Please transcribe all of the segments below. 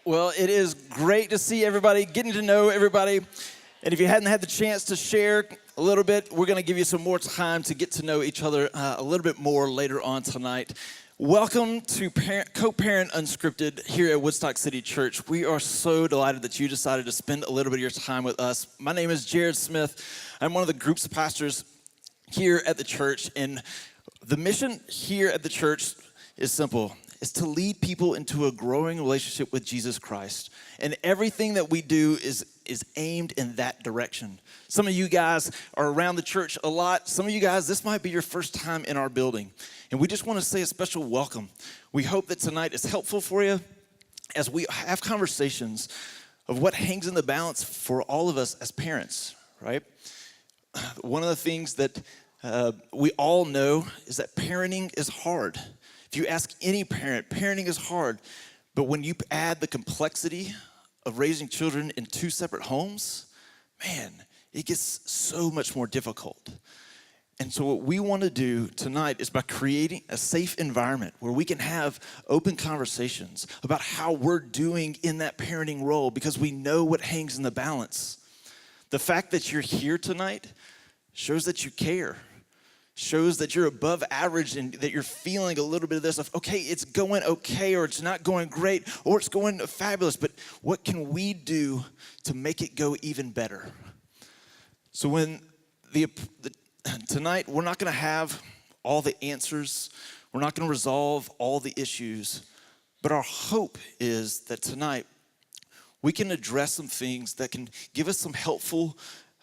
Well, it is great to see everybody, getting to know everybody. And if you hadn't had the chance to share a little bit, we're going to give you some more time to get to know each other a little bit more later on tonight. Welcome to Co-Parent Unscripted here at Woodstock City Church. We are so delighted that you decided to spend a little bit of your time with us. My name is Jared Smith. I'm one of the group's pastors here at the church. And the mission here at the church is simple. Is to lead people into a growing relationship with Jesus Christ. And everything that we do is aimed in that direction. Some of you guys are around the church a lot. Some of you guys, this might be your first time in our building. And we just want to say a special welcome. We hope that tonight is helpful for you as we have conversations of what hangs in the balance for all of us as parents, right? One of the things that we all know is that parenting is hard. If you ask any parent, parenting is hard. But when you add the complexity of raising children in two separate homes, man, it gets so much more difficult. And so what we want to do tonight is by creating a safe environment where we can have open conversations about how we're doing in that parenting role because we know what hangs in the balance. The fact that you're here tonight shows that you care. Shows that you're above average and that you're feeling a little bit of this of, okay, it's going okay, or it's not going great, or it's going fabulous, but what can we do to make it go even better? So when tonight, we're not gonna have all the answers, we're not gonna resolve all the issues, but our hope is that tonight we can address some things that can give us some helpful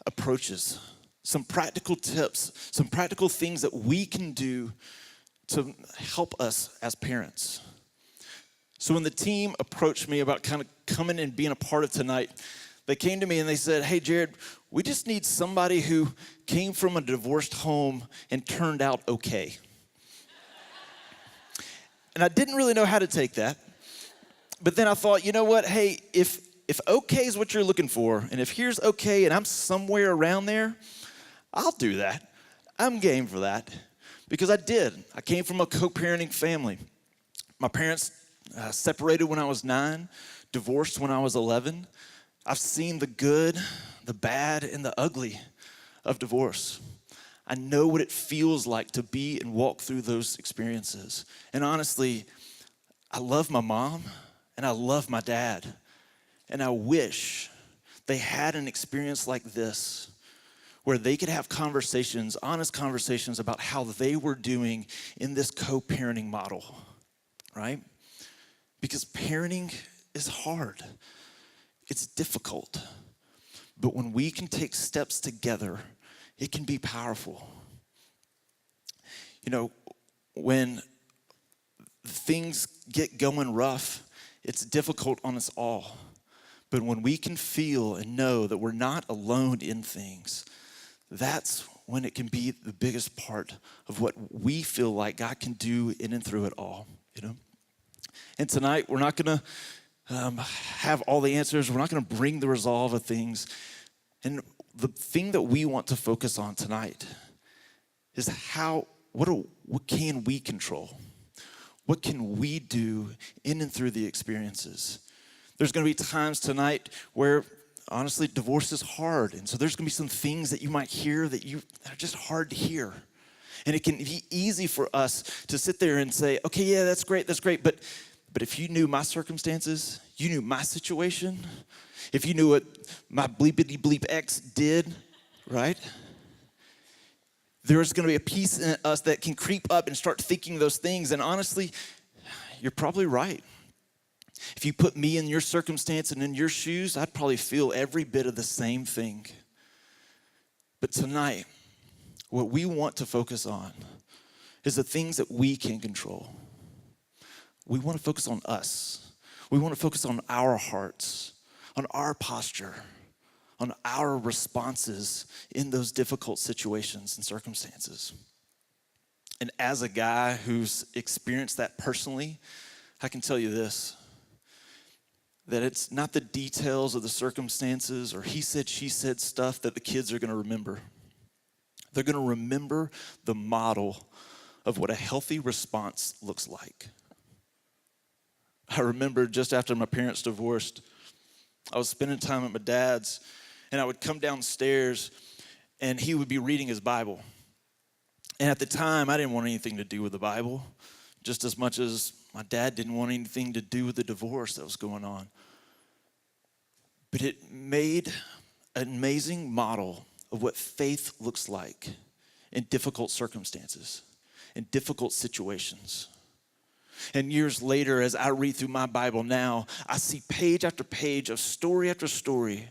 approaches, some practical tips, some practical things that we can do to help us as parents. So when the team approached me about kind of coming and being a part of tonight, they came to me and they said, hey, Jared, we just need somebody who came from a divorced home and turned out okay. And I didn't really know how to take that. But then I thought, you know what? Hey, if okay is what you're looking for, and if here's okay and I'm somewhere around there, I'll do that. I'm game for that because I did. I came from a co-parenting family. My parents separated when I was 9, divorced when I was 11. I've seen the good, the bad, and the ugly of divorce. I know what it feels like to be and walk through those experiences. And honestly, I love my mom and I love my dad. And I wish they had an experience like this where they could have conversations, honest conversations about how they were doing in this co-parenting model, right? Because parenting is hard. It's difficult. But when we can take steps together, it can be powerful. You know, when things get going rough, it's difficult on us all. But when we can feel and know that we're not alone in things, that's when it can be the biggest part of what we feel like God can do in and through it all, you know? And tonight, we're not gonna have all the answers. We're not gonna bring the resolve of things. And the thing that we want to focus on tonight is what can we control? What can we do in and through the experiences? There's gonna be times tonight where honestly, divorce is hard. And so there's gonna be some things that you might hear that are just hard to hear. And it can be easy for us to sit there and say, okay, yeah, that's great. But if you knew my circumstances, you knew my situation, if you knew what my bleepity bleep ex did, right? There's gonna be a piece in us that can creep up and start thinking those things. And honestly, you're probably right. If you put me in your circumstance and in your shoes, I'd probably feel every bit of the same thing. But tonight, what we want to focus on is the things that we can control. We want to focus on us. We want to focus on our hearts, on our posture, on our responses in those difficult situations and circumstances. And as a guy who's experienced that personally, I can tell you this, that it's not the details of the circumstances or he said, she said stuff that the kids are gonna remember. They're gonna remember the model of what a healthy response looks like. I remember just after my parents divorced, I was spending time at my dad's, and I would come downstairs, and he would be reading his Bible. And at the time, I didn't want anything to do with the Bible, just as much as my dad didn't want anything to do with the divorce that was going on. But it made an amazing model of what faith looks like in difficult circumstances, in difficult situations. And years later, as I read through my Bible now, I see page after page of story after story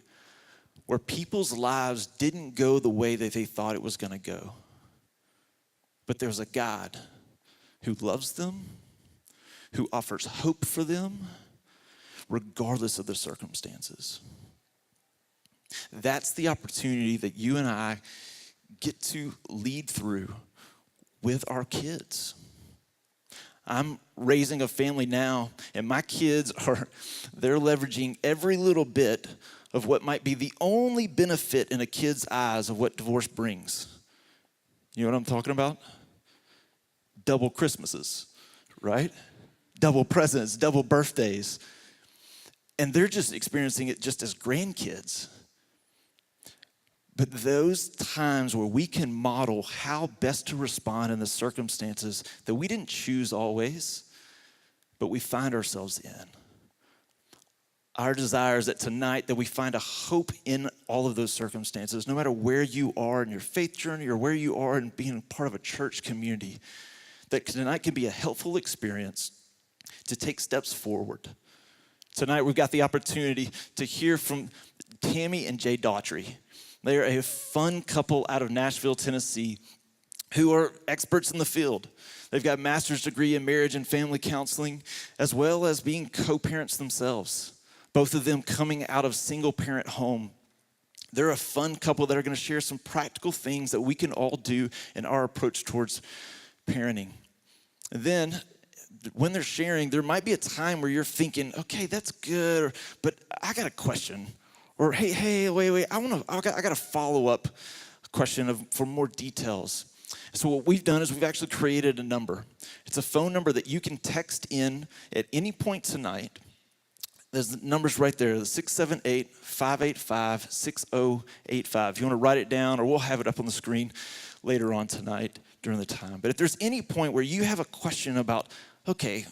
where people's lives didn't go the way that they thought it was going to go. But there's a God who loves them, who offers hope for them, regardless of the circumstances. That's the opportunity that you and I get to lead through with our kids. I'm raising a family now, and my kids they're leveraging every little bit of what might be the only benefit in a kid's eyes of what divorce brings. You know what I'm talking about? Double Christmases, right? Double presents, double birthdays. And they're just experiencing it just as grandkids. But those times where we can model how best to respond in the circumstances that we didn't choose always, but we find ourselves in. Our desire is that tonight that we find a hope in all of those circumstances, no matter where you are in your faith journey or where you are in being part of a church community, that tonight can be a helpful experience to take steps forward. Tonight we've got the opportunity to hear from Tammy and Daughtry. They are a fun couple out of Nashville, Tennessee, who are experts in the field. They've got a master's degree in marriage and family counseling, as well as being co-parents themselves, both of them coming out of single-parent home. They're a fun couple that are going to share some practical things that we can all do in our approach towards parenting. And then, when they're sharing, there might be a time where you're thinking, okay, that's good, but I got a question. Or, hey, wait, I got a follow-up question for more details. So what we've done is we've actually created a number. It's a phone number that you can text in at any point tonight. There's the numbers right there, the 678-585-6085. If you want to write it down, or we'll have it up on the screen later on tonight during the time. But if there's any point where you have a question about, okay,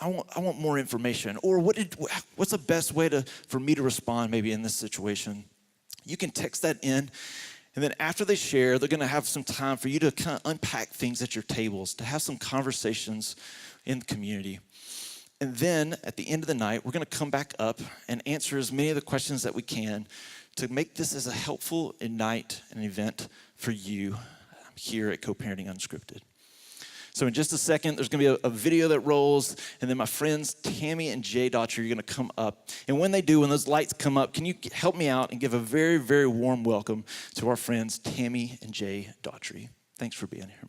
I want more information, or what's the best way for me to respond maybe in this situation, you can text that in, and then after they share, they're going to have some time for you to kind of unpack things at your tables, to have some conversations in the community. And then at the end of the night, we're going to come back up and answer as many of the questions that we can to make this as a helpful night and event for you here at Co-Parenting Unscripted. So in just a second, there's going to be a video that rolls, and then my friends Tammy and Daughtry are going to come up. And when they do, when those lights come up, can you help me out and give a very, very warm welcome to our friends Tammy and Daughtry. Thanks for being here.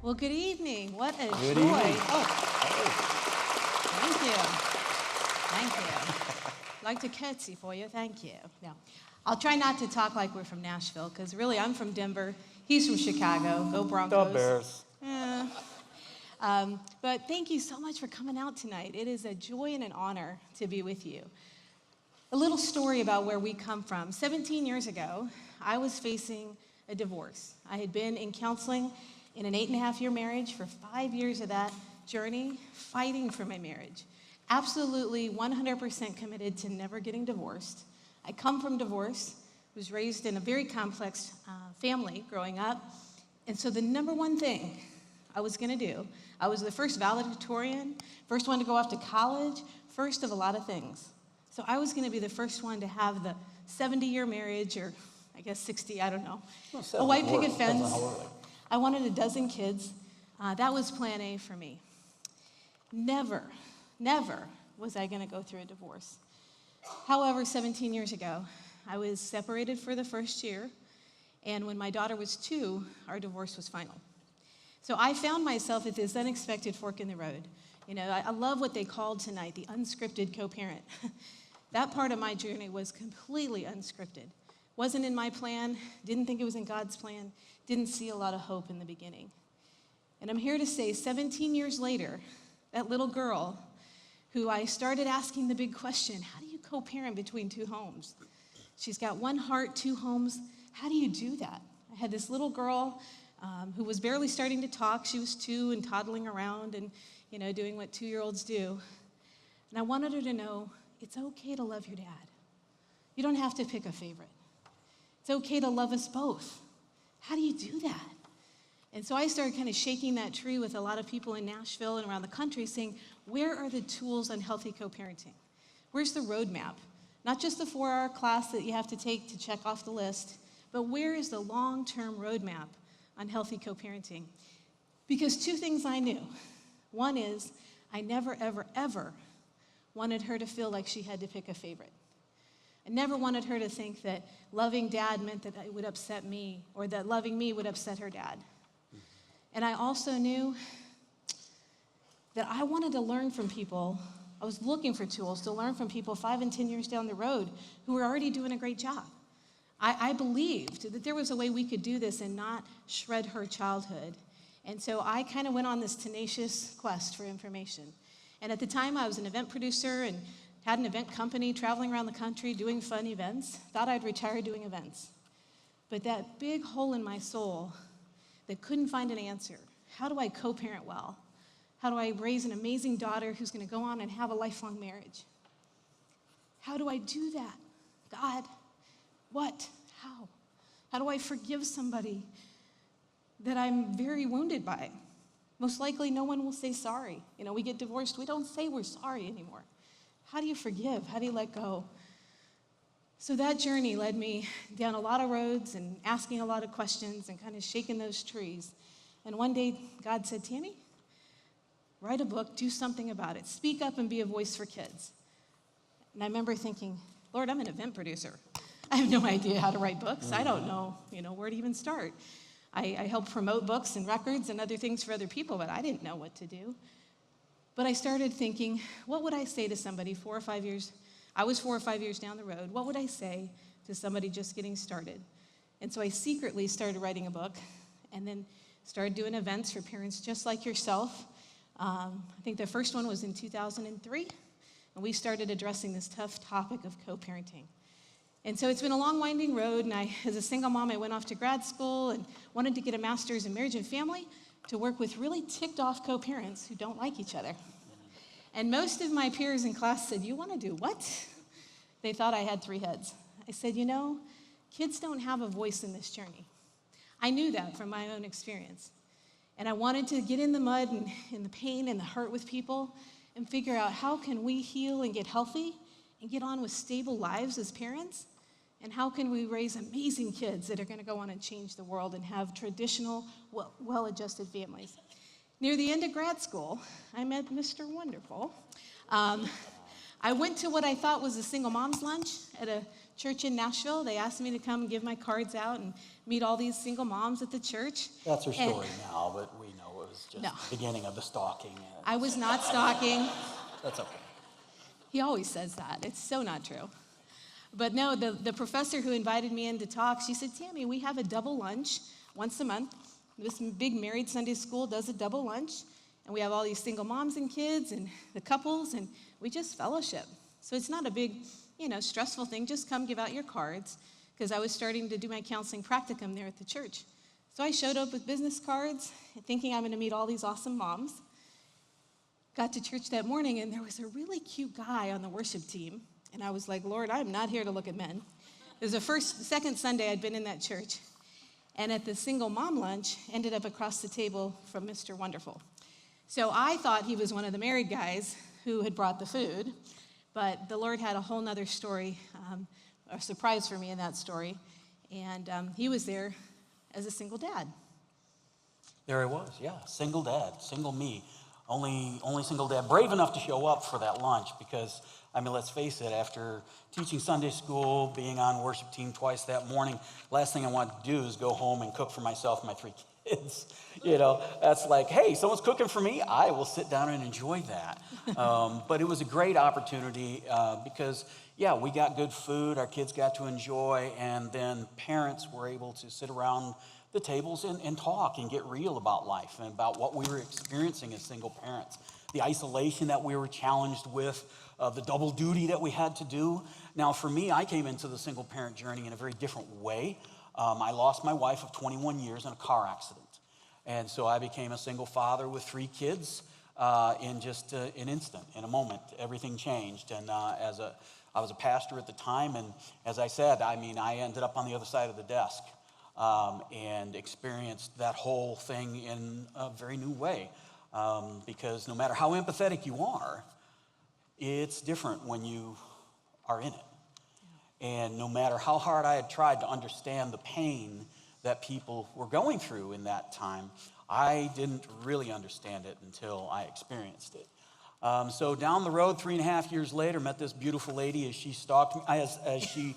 Well, good evening. What a Good joy. evening. Oh, thank you. Thank you. I'd like to curtsy for you. Thank you. Now, I'll try not to talk like we're from Nashville, because really I'm from Denver. He's from Chicago. Go Broncos. Go Bears. Yeah. But thank you so much for coming out tonight. It is a joy and an honor to be with you. A little story about where we come from. 17 years ago, I was facing a divorce. I had been in counseling in an 8.5-year marriage for 5 years of that journey, fighting for my marriage. Absolutely 100% committed to never getting divorced. I come from divorce, was raised in a very complex family growing up. And so the number one thing I was going to do. I was the first valedictorian, first one to go off to college, first of a lot of things. So I was going to be the first one to have the 70-year marriage, or I guess 60, I don't know. A white picket fence. I wanted a dozen kids. That was plan A for me. Never was I going to go through a divorce. However, 17 years ago, I was separated for the first year, and when my daughter was 2, our divorce was final. So I found myself at this unexpected fork in the road. You know, I love what they called tonight the unscripted co-parent. That part of my journey was completely unscripted. Wasn't in my plan, didn't think it was in God's plan, didn't see a lot of hope in the beginning. And I'm here to say 17 years later, that little girl who I started asking the big question, how do you co-parent between 2 homes? She's got 1 heart, 2 homes. How do you do that? I had this little girl who was barely starting to talk. She was 2 and toddling around and, you know, doing what 2-year-olds do. And I wanted her to know it's okay to love your dad. You don't have to pick a favorite. It's okay to love us both. How do you do that? And so I started kind of shaking that tree with a lot of people in Nashville and around the country saying, where are the tools on healthy co-parenting? Where's the roadmap? Not just the 4-hour class that you have to take to check off the list, but where is the long-term roadmap on healthy co-parenting? Because 2 things I knew. One is I never, ever, ever wanted her to feel like she had to pick a favorite. I never wanted her to think that loving dad meant that it would upset me or that loving me would upset her dad. And I also knew that I wanted to learn from people. I was looking for tools to learn from people 5 and 10 years down the road who were already doing a great job. I believed that there was a way we could do this and not shred her childhood. And so I kind of went on this tenacious quest for information. And at the time, I was an event producer and had an event company traveling around the country doing fun events. Thought I'd retire doing events. But that big hole in my soul that couldn't find an answer, how do I co-parent well? How do I raise an amazing daughter who's going to go on and have a lifelong marriage? How do I do that? God, what? How? How do I forgive somebody that I'm very wounded by? Most likely no one will say sorry. You know, we get divorced, we don't say we're sorry anymore. How do you forgive? How do you let go? So that journey led me down a lot of roads and asking a lot of questions and kind of shaking those trees. And one day God said, Tammy, write a book, do something about it. Speak up and be a voice for kids. And I remember thinking, Lord, I'm an event producer. I have no idea how to write books. I don't know, where to even start. I help promote books and records and other things for other people, but I didn't know what to do. But I started thinking, what would I say to somebody 4 or 5 years? I was 4 or 5 years down the road. What would I say to somebody just getting started? And so I secretly started writing a book and then started doing events for parents just like yourself. I think the first one was in 2003, and we started addressing this tough topic of co-parenting. And so it's been a long, winding road, and as a single mom, I went off to grad school and wanted to get a master's in marriage and family to work with really ticked-off co-parents who don't like each other. And most of my peers in class said, you want to do what? They thought I had 3 heads. I said, kids don't have a voice in this journey. I knew that from my own experience. And I wanted to get in the mud and in the pain and the hurt with people and figure out how can we heal and get healthy and get on with stable lives as parents, and how can we raise amazing kids that are going to go on and change the world and have traditional, well-adjusted families. Near the end of grad school, I met Mr. Wonderful. I went to what I thought was a single mom's lunch at a church in Nashville. They asked me to come and give my cards out and meet all these single moms at the church. That's her story now, but we know it was just the beginning of the stalking. I was not stalking. That's okay. He always says that. It's so not true. But no, the professor who invited me in to talk, she said, Tammy, we have a double lunch once a month. This big married Sunday school does a double lunch, and we have all these single moms and kids and the couples, and we just fellowship. So it's not a big, stressful thing. Just come give out your cards, because I was starting to do my counseling practicum there at the church. So I showed up with business cards, thinking I'm going to meet all these awesome moms. Got to church that morning, and there was a really cute guy on the worship team. And I was like, Lord, I'm not here to look at men. It was the second Sunday I'd been in that church. and at the single mom lunch, ended up across the table from Mr. Wonderful. So I thought he was one of the married guys who had brought the food, but the Lord had a whole nother story, a surprise for me in that story, and he was there as a single dad. There I was, yeah, single dad, single me. Only single dad, brave enough to show up for that lunch because, I mean, let's face it, after teaching Sunday school, being on worship team twice that morning, last thing I wanted to do is go home and cook for myself and my 3 kids. You know, that's like, hey, someone's cooking for me, I will sit down and enjoy that. But it was a great opportunity because, yeah, we got good food, our kids got to enjoy, and then parents were able to sit around the tables and talk and get real about life and about what we were experiencing as single parents, the isolation that we were challenged with, the double duty that we had to do. Now, for me, I came into the single parent journey in a very different way. I lost my wife of 21 years in a car accident. And so I became a single father with 3 kids in just an instant, in a moment. Everything changed. And I was a pastor at the time, and as I said, I mean, I ended up on the other side of the desk. And experienced that whole thing in a very new way. Because no matter how empathetic you are, it's different when you are in it. And no matter how hard I had tried to understand the pain that people were going through in that time, I didn't really understand it until I experienced it. So down the road, 3.5 years later, met this beautiful lady as she stalked me, as she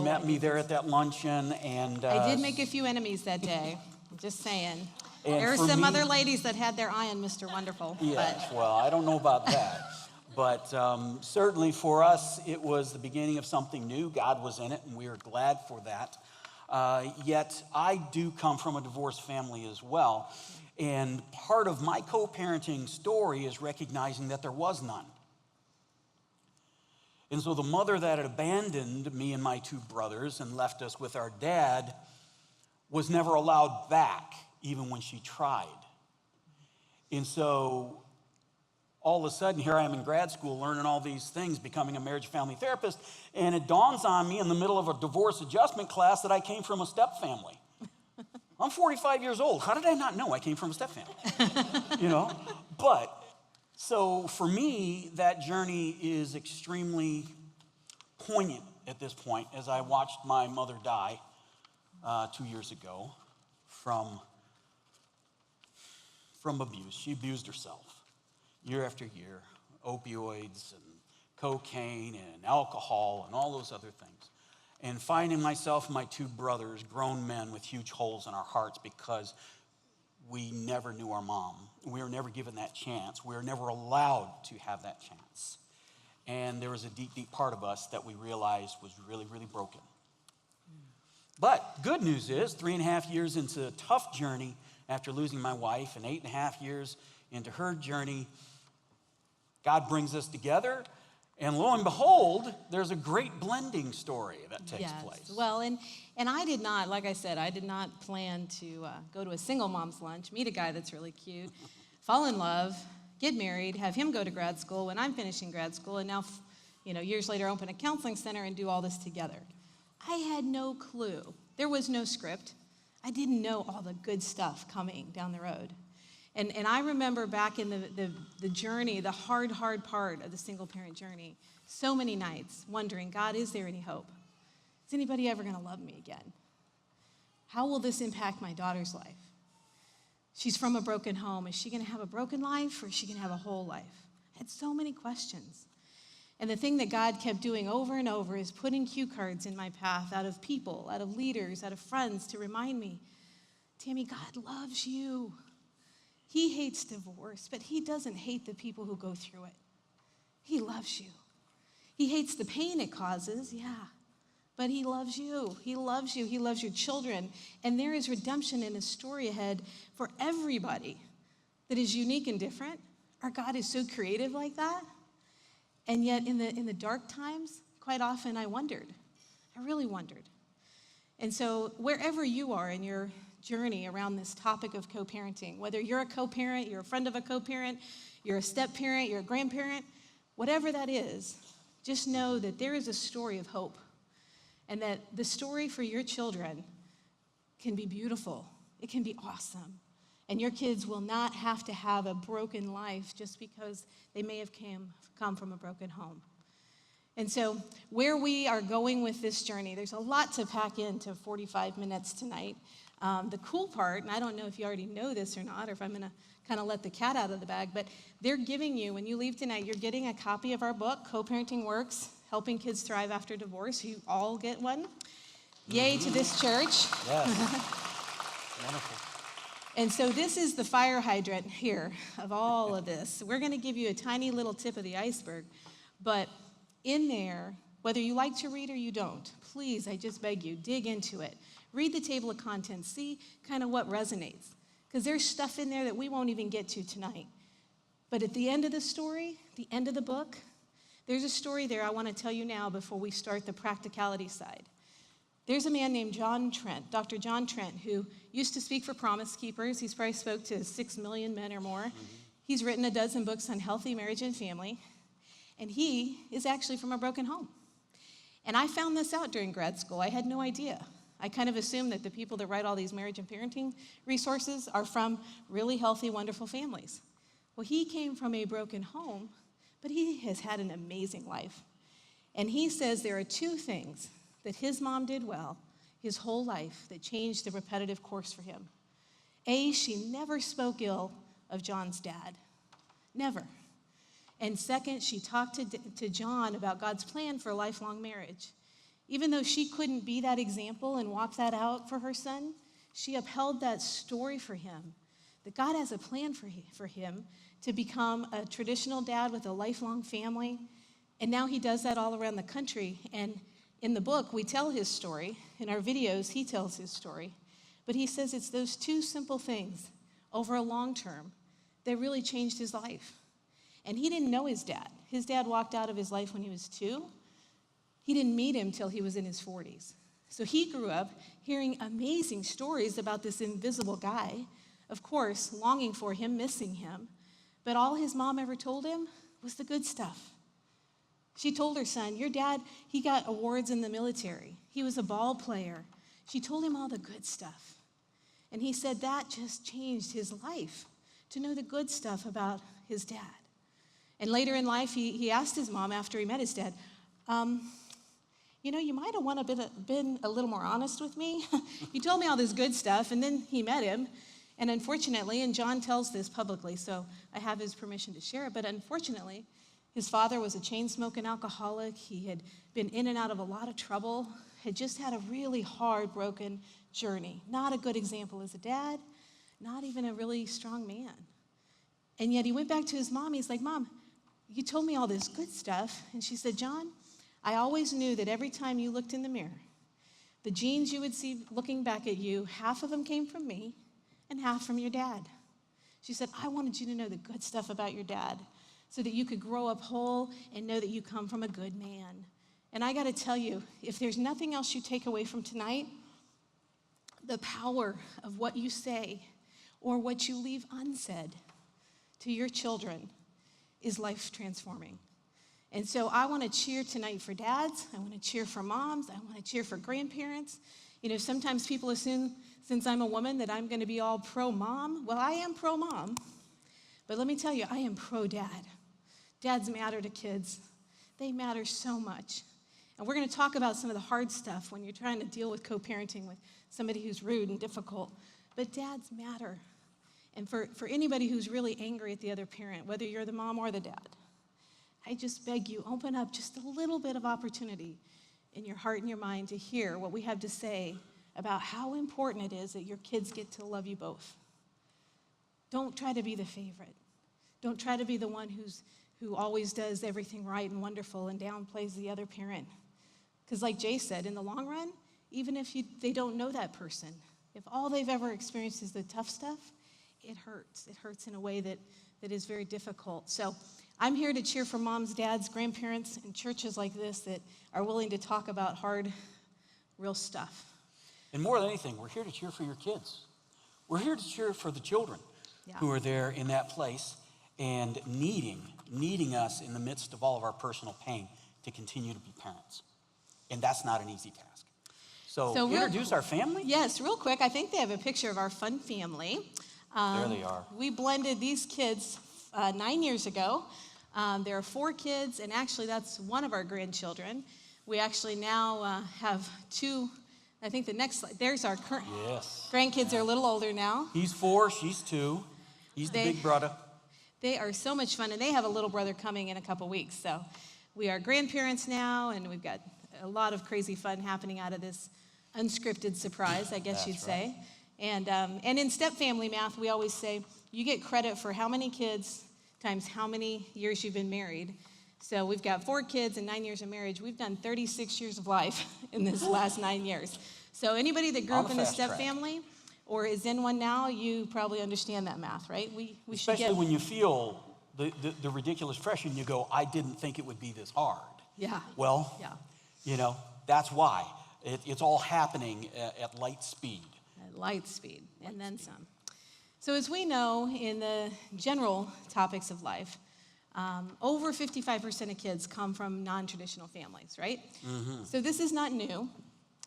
met me there at that luncheon, and I did make a few enemies that day. I'm just saying. And There were for some me- other ladies that had their eye on Mr. Wonderful. Yes, well, I don't know about that. But certainly for us, it was the beginning of something new. God was in it, and we were glad for that. Yet I do come from a divorced family as well. And part of my co-parenting story is recognizing that there was none. And so the mother that had abandoned me and my 2 brothers and left us with our dad was never allowed back, even when she tried. And so all of a sudden, here I am in grad school learning all these things, becoming a marriage and family therapist, and it dawns on me in the middle of a divorce adjustment class that I came from a step family. I'm 45 years old. How did I not know I came from a step family? You know? But, so for me, that journey is extremely poignant at this point as I watched my mother die 2 years ago from abuse. She abused herself year after year, opioids and cocaine and alcohol and all those other things. And finding myself and my 2 brothers, grown men with huge holes in our hearts because we never knew our mom. We were never given that chance. We were never allowed to have that chance. And there was a deep, deep part of us that we realized was really, really broken. But good news is 3.5 years into a tough journey after losing my wife and 8.5 years into her journey, God brings us together, and lo and behold, there's a great blending story that takes place. Well, and I did not, like I said, I did not plan to go to a single mom's lunch, meet a guy that's really cute, fall in love, get married, have him go to grad school when I'm finishing grad school, and now, years later, open a counseling center and do all this together. I had no clue. There was no script. I didn't know all the good stuff coming down the road. And I remember back in the journey, the hard part of the single parent journey, so many nights wondering, God, is there any hope? Is anybody ever going to love me again? How will this impact my daughter's life? She's from a broken home. Is she going to have a broken life, or is she going to have a whole life? I had so many questions. And the thing that God kept doing over and over is putting cue cards in my path out of people, out of leaders, out of friends to remind me, Tammy, God loves you. He hates divorce, but he doesn't hate the people who go through it. He loves you. He hates the pain it causes, yeah, but he loves you. He loves you. He loves your children. And there is redemption in a story ahead for everybody that is unique and different. Our God is so creative like that. And yet in the dark times, quite often I wondered. I really wondered. And so wherever you are in your journey around this topic of co-parenting, whether you're a co-parent, you're a friend of a co-parent, you're a step-parent, you're a grandparent, whatever that is, just know that there is a story of hope, and that the story for your children can be beautiful. It can be awesome. And your kids will not have to have a broken life just because they may have come from a broken home. And so where we are going with this journey, there's a lot to pack into 45 minutes tonight. The cool part, and I don't know if you already know this or not, or if I'm going to kind of let the cat out of the bag, but they're giving you, when you leave tonight, you're getting a copy of our book, Co-Parenting Works, Helping Kids Thrive After Divorce. You all get one. Yay to this church. Yes. Wonderful. And so this is the fire hydrant here of all of this. We're going to give you a tiny little tip of the iceberg, but in there, whether you like to read or you don't, please, I just beg you, dig into it. Read the table of contents. See kind of what resonates. Because there's stuff in there that we won't even get to tonight. But at the end of the story, the end of the book, there's a story there I want to tell you now before we start the practicality side. There's a man named John Trent, Dr. John Trent, who used to speak for Promise Keepers. He's probably spoke to 6 million men or more. Mm-hmm. He's written a dozen books on healthy marriage and family. And he is actually from a broken home. And I found this out during grad school. I had no idea. I kind of assumed that the people that write all these marriage and parenting resources are from really healthy, wonderful families. Well, he came from a broken home, but he has had an amazing life. And he says there are 2 things that his mom did well his whole life that changed the repetitive course for him. A, she never spoke ill of John's dad. Never. And second, she talked to John about God's plan for a lifelong marriage. Even though she couldn't be that example and walk that out for her son, she upheld that story for him, that God has a plan for him to become a traditional dad with a lifelong family. And now he does that all around the country. And in the book, we tell his story. In our videos, he tells his story. But he says it's those 2 simple things over a long term that really changed his life. And he didn't know his dad. His dad walked out of his life when he was 2. He didn't meet him till he was in his 40s. So he grew up hearing amazing stories about this invisible guy, of course, longing for him, missing him. But all his mom ever told him was the good stuff. She told her son, your dad, he got awards in the military. He was a ball player. She told him all the good stuff. And he said that just changed his life, to know the good stuff about his dad. And later in life, he asked his mom after he met his dad, you might have been a little more honest with me. You told me all this good stuff, and then he met him. And unfortunately, and John tells this publicly, so I have his permission to share it, but unfortunately, his father was a chain-smoking alcoholic. He had been in and out of a lot of trouble, had just had a really hard, broken journey. Not a good example as a dad, not even a really strong man. And yet he went back to his mom. He's like, Mom, you told me all this good stuff. And she said, John, I always knew that every time you looked in the mirror, the genes you would see looking back at you, half of them came from me and half from your dad. She said, I wanted you to know the good stuff about your dad so that you could grow up whole and know that you come from a good man. And I got to tell you, if there's nothing else you take away from tonight, the power of what you say or what you leave unsaid to your children is life transforming. And so I want to cheer tonight for dads. I want to cheer for moms. I want to cheer for grandparents. Sometimes people assume, since I'm a woman, that I'm going to be all pro-mom. Well, I am pro-mom. But let me tell you, I am pro-dad. Dads matter to kids. They matter so much. And we're going to talk about some of the hard stuff when you're trying to deal with co-parenting with somebody who's rude and difficult. But dads matter. And for anybody who's really angry at the other parent, whether you're the mom or the dad, I just beg you, open up just a little bit of opportunity in your heart and your mind to hear what we have to say about how important it is that your kids get to love you both. Don't try to be the favorite. Don't try to be the one who always does everything right and wonderful and downplays the other parent. Because like Jay said, in the long run, even if they don't know that person, if all they've ever experienced is the tough stuff, it hurts. It hurts in a way that is very difficult. So I'm here to cheer for moms, dads, grandparents, and churches like this that are willing to talk about hard, real stuff. And more than anything, we're here to cheer for your kids. We're here to cheer for the children who are there in that place and needing us in the midst of all of our personal pain to continue to be parents. And that's not an easy task. So introduce our family? Yes, real quick. I think they have a picture of our fun family. There they are. We blended these kids 9 years ago. There are 4 kids, and actually that's one of our grandchildren. We actually now have 2. I think the next slide, there's our current grandkids are a little older now. He's 4, she's 2. He's the big brother. They are so much fun, and they have a little brother coming in a couple weeks. So we are grandparents now, and we've got a lot of crazy fun happening out of this unscripted surprise, I guess you'd say. And in step family math, we always say you get credit for how many kids times how many years you've been married. So we've got 4 kids and 9 years of marriage. We've done 36 years of life in this last 9 years. So anybody that grew up in a step family or is in one now, you probably understand that math, right? We Especially when you feel the ridiculous pressure and you go, I didn't think it would be this hard. Yeah. Well, you know, that's why. It's all happening at light speed. At light speed, and then some. So as we know in the general topics of life, over 55% of kids come from non-traditional families, right? Mm-hmm. So this is not new.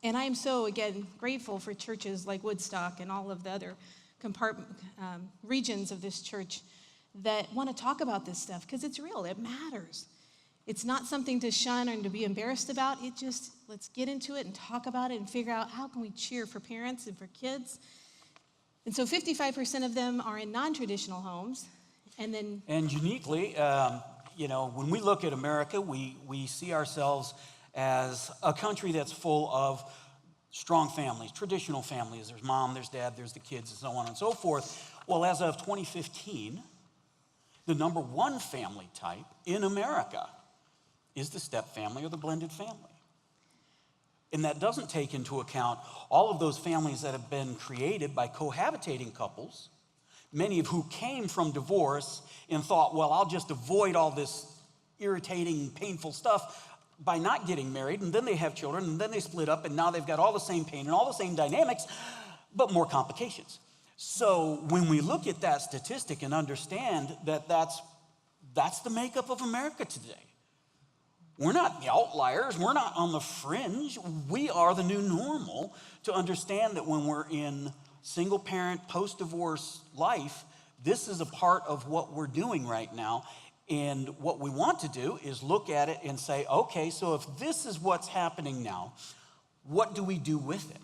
And I am so, again, grateful for churches like Woodstock and all of the other regions of this church that want to talk about this stuff because it's real. It matters. It's not something to shun or to be embarrassed about. It just, let's get into it and talk about it and figure out how can we cheer for parents and for kids. And so 55% of them are in non-traditional homes. And uniquely, you know, when we look at America, we see ourselves as a country that's full of strong families, traditional families. There's mom, there's dad, there's the kids, and so on and so forth. Well, as of 2015, the number 1 family type in America is the step family or the blended family. And that doesn't take into account all of those families that have been created by cohabitating couples, many of who came from divorce and thought, well, I'll just avoid all this irritating, painful stuff by not getting married, and then they have children, and then they split up, and now they've got all the same pain and all the same dynamics, but more complications. So when we look at that statistic and understand that that's the makeup of America today, we're not the outliers, we're not on the fringe, we are the new normal to understand that when we're in single-parent, post-divorce life, this is a part of what we're doing right now. And what we want to do is look at it and say, okay, so if this is what's happening now, what do we do with it?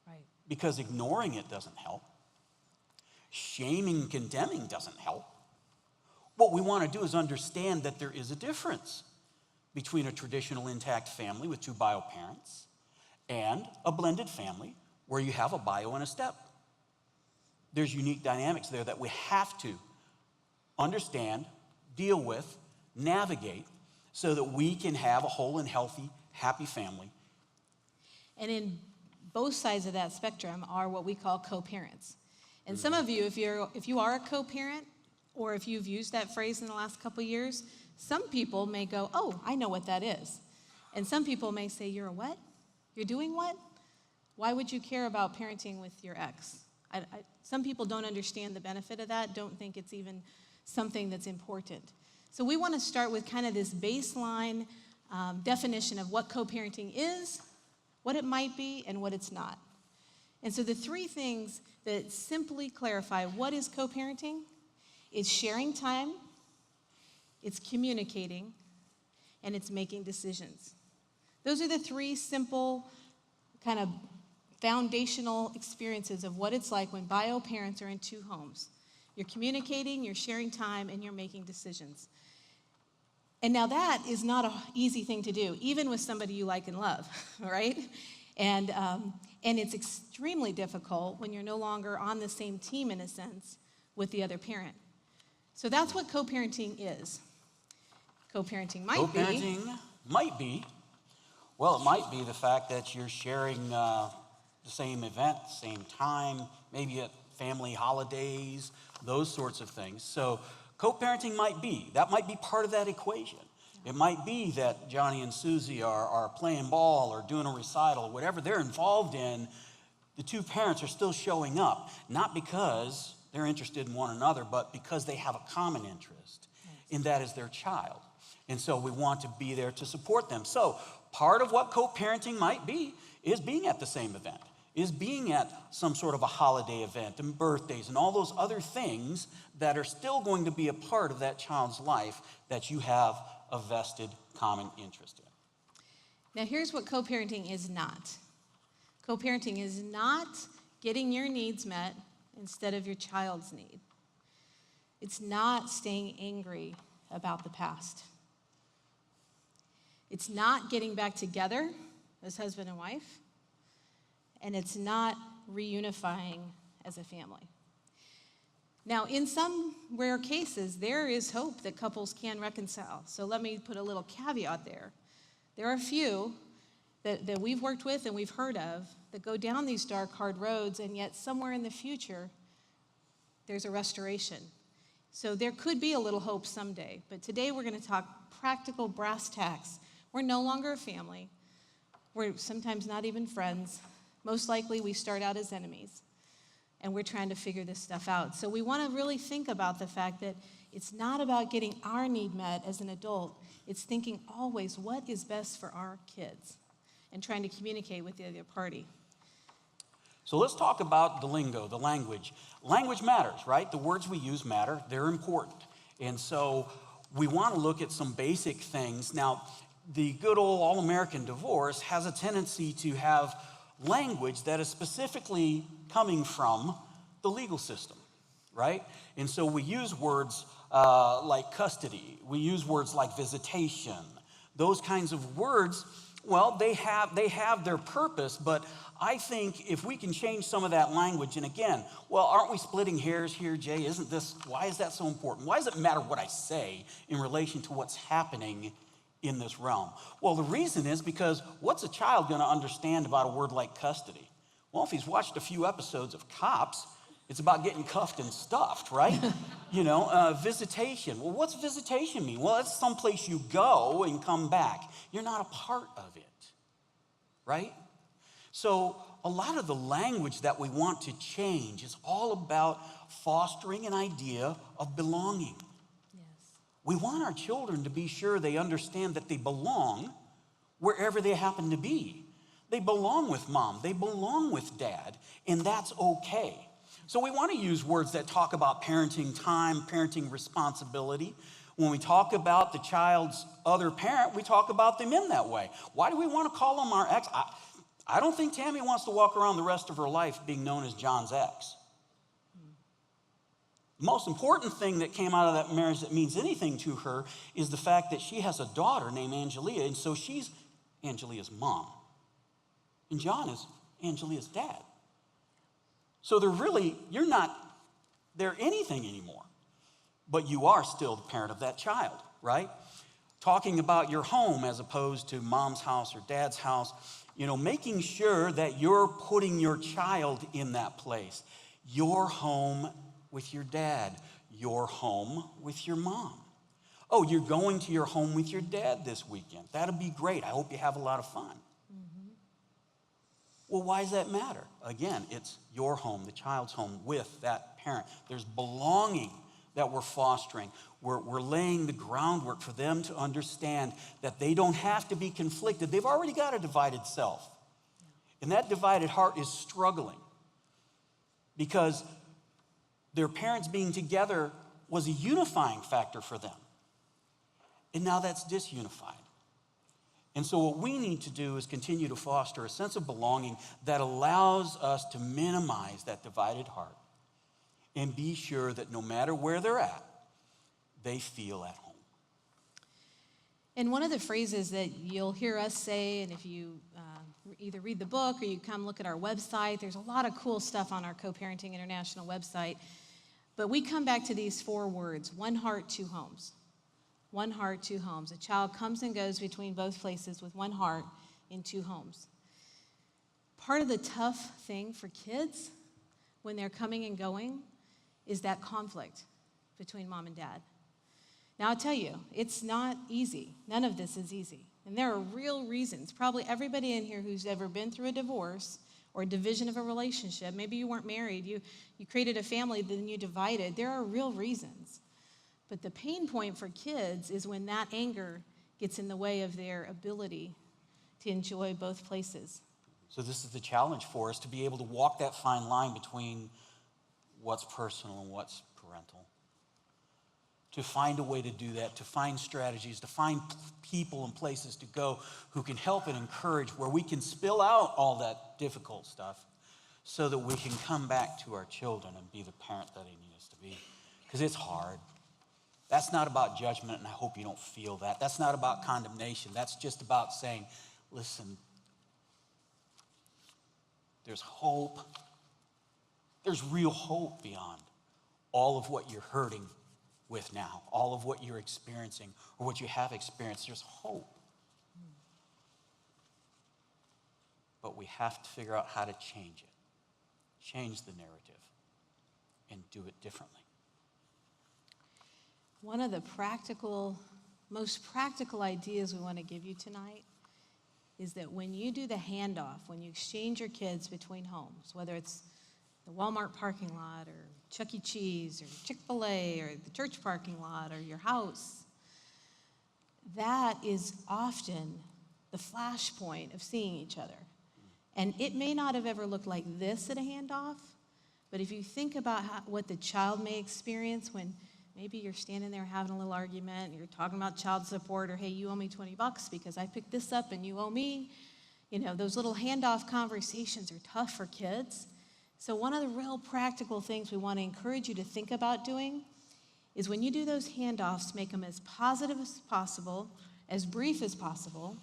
Right. Because ignoring it doesn't help. Shaming, condemning doesn't help. What we want to do is understand that there is a difference between a traditional intact family with 2 bio parents and a blended family where you have a bio and a step. There's unique dynamics there that we have to understand, deal with, navigate, so that we can have a whole and healthy, happy family. And in both sides of that spectrum are what we call co-parents. And some of you, if you are a co-parent, or if you've used that phrase in the last couple of years, some people may go, oh, I know what that is. And some people may say, you're a what? You're doing what? Why would you care about parenting with your ex? Some people don't understand the benefit of that, don't think it's even something that's important. So we want to start with kind of this baseline definition of what co-parenting is, what it might be, and what it's not. And so the 3 things that simply clarify what is co-parenting is sharing time, it's communicating, and it's making decisions. Those are the 3 simple kind of foundational experiences of what it's like when bio parents are in 2 homes. You're communicating, you're sharing time, and you're making decisions. And now that is not an easy thing to do, even with somebody you like and love, right? And it's extremely difficult when you're no longer on the same team, in a sense, with the other parent. So that's what co-parenting is. Co-parenting might be. Well, it might be the fact that you're sharing the same event, same time, maybe at family holidays, those sorts of things. So co-parenting might be part of that equation. It might be that Johnny and Susie are playing ball or doing a recital, whatever they're involved in, the 2 parents are still showing up, not because they're interested in one another, but because they have a common interest, and that is their child. And so we want to be there to support them. So part of what co-parenting might be is being at the same event, is being at some sort of a holiday event and birthdays and all those other things that are still going to be a part of that child's life that you have a vested common interest in. Now, here's what co-parenting is not. Co-parenting is not getting your needs met instead of your child's need. It's not staying angry about the past. It's not getting back together as husband and wife. And it's not reunifying as a family. Now, in some rare cases, there is hope that couples can reconcile. So let me put a little caveat there. There are a few that we've worked with and we've heard of that go down these dark, hard roads, and yet somewhere in the future, there's a restoration. So there could be a little hope someday. But today we're going to talk practical brass tacks. We're no longer a family. We're sometimes not even friends. Most likely we start out as enemies. And we're trying to figure this stuff out. So we want to really think about the fact that it's not about getting our need met as an adult. It's thinking always what is best for our kids and trying to communicate with the other party. So let's talk about the lingo, the language. Language matters, right? The words we use matter. They're important. And so we want to look at some basic things. Now, the good old all-American divorce has a tendency to have language that is specifically coming from the legal system, right? And so we use words like custody. We use words like visitation. Those kinds of words, well, they have their purpose, but I think if we can change some of that language, and again, well, aren't we splitting hairs here, Jay? Why is that so important? Why does it matter what I say in relation to what's happening in this realm? Well, the reason is because what's a child going to understand about a word like custody? Well, if he's watched a few episodes of Cops, it's about getting cuffed and stuffed, right? Visitation. Well, what's visitation mean? Well, it's someplace you go and come back. You're not a part of it, right? So a lot of the language that we want to change is all about fostering an idea of belonging. Yes. We want our children to be sure they understand that they belong wherever they happen to be. They belong with mom, they belong with dad, and that's okay. So we want to use words that talk about parenting time, parenting responsibility. When we talk about the child's other parent, we talk about them in that way. Why do we want to call them our ex? I don't think Tammy wants to walk around the rest of her life being known as John's ex. The most important thing that came out of that marriage that means anything to her is the fact that she has a daughter named Angelia, and so she's Angelia's mom. And John is Angelia's dad. So you're not their anything anymore, but you are still the parent of that child, right? Talking about your home as opposed to mom's house or dad's house, making sure that you're putting your child in that place. Your home with your dad, your home with your mom. Oh, you're going to your home with your dad this weekend. That'll be great. I hope you have a lot of fun. Mm-hmm. Well, why does that matter? Again, it's your home, the child's home with that parent. There's belonging that we're fostering. We're laying the groundwork for them to understand that they don't have to be conflicted. They've already got a divided self. And that divided heart is struggling because their parents being together was a unifying factor for them. And now that's disunified. And so what we need to do is continue to foster a sense of belonging that allows us to minimize that divided heart and be sure that no matter where they're at, they feel at home. And one of the phrases that you'll hear us say, and if you either read the book or you come look at our website, there's a lot of cool stuff on our Co-Parenting International website. But we come back to these 4 words: one heart, 2 homes. One heart, 2 homes. A child comes and goes between both places with one heart in 2 homes. Part of the tough thing for kids when they're coming and going is that conflict between mom and dad. Now, I'll tell you, it's not easy. None of this is easy. And there are real reasons. Probably everybody in here who's ever been through a divorce or a division of a relationship, maybe you weren't married, you created a family, then you divided. There are real reasons. But the pain point for kids is when that anger gets in the way of their ability to enjoy both places. So this is the challenge for us, to be able to walk that fine line between what's personal and what's parental. To find a way to do that, to find strategies, to find people and places to go who can help and encourage, where we can spill out all that difficult stuff so that we can come back to our children and be the parent that they need us to be. Because it's hard. That's not about judgment, and I hope you don't feel that. That's not about condemnation. That's just about saying, listen, there's hope. There's real hope beyond all of what you're hurting with now, all of what you're experiencing or what you have experienced. There's hope. But we have to figure out how to change it, change the narrative, and do it differently. One of the most practical ideas we want to give you tonight is that when you do the handoff, when you exchange your kids between homes, whether it's the Walmart parking lot or Chuck E. Cheese or Chick-fil-A or the church parking lot or your house, that is often the flashpoint of seeing each other. And it may not have ever looked like this at a handoff, but if you think about what the child may experience when maybe you're standing there having a little argument and you're talking about child support, or hey, you owe me $20 because I picked this up and you owe me. You know, those little handoff conversations are tough for kids. So one of the real practical things we want to encourage you to think about doing is when you do those handoffs, make them as positive as possible, as brief as possible,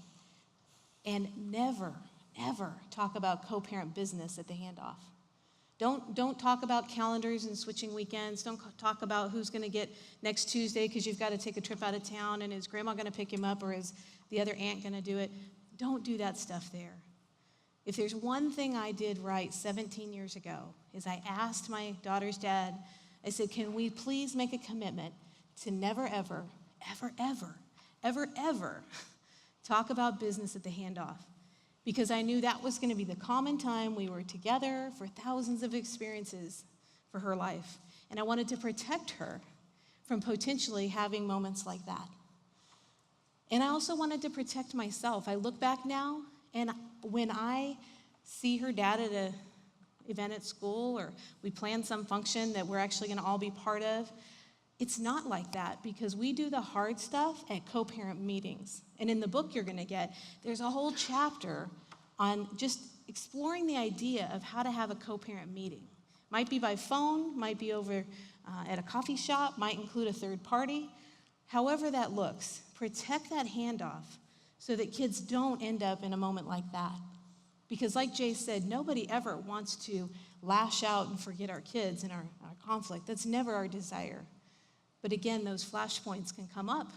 and never, ever talk about co-parent business at the handoff. Don't talk about calendars and switching weekends. Don't talk about who's going to get next Tuesday because you've got to take a trip out of town and is grandma going to pick him up or is the other aunt going to do it. Don't do that stuff there. If there's one thing I did right 17 years ago is I asked my daughter's dad, I said, can we please make a commitment to never, ever, ever, ever, ever, ever talk about business at the handoff? Because I knew that was going to be the common time we were together for thousands of experiences for her life. And I wanted to protect her from potentially having moments like that. And I also wanted to protect myself. I look back now, and when I see her dad at an event at school, or we plan some function that we're actually going to all be part of, it's not like that, because we do the hard stuff at co-parent meetings. And in the book you're going to get, there's a whole chapter on just exploring the idea of how to have a co-parent meeting. Might be by phone, might be over at a coffee shop, might include a third party. However that looks, protect that handoff so that kids don't end up in a moment like that. Because like Jay said, nobody ever wants to lash out and forget our kids in our conflict. That's never our desire. But again, those flashpoints can come up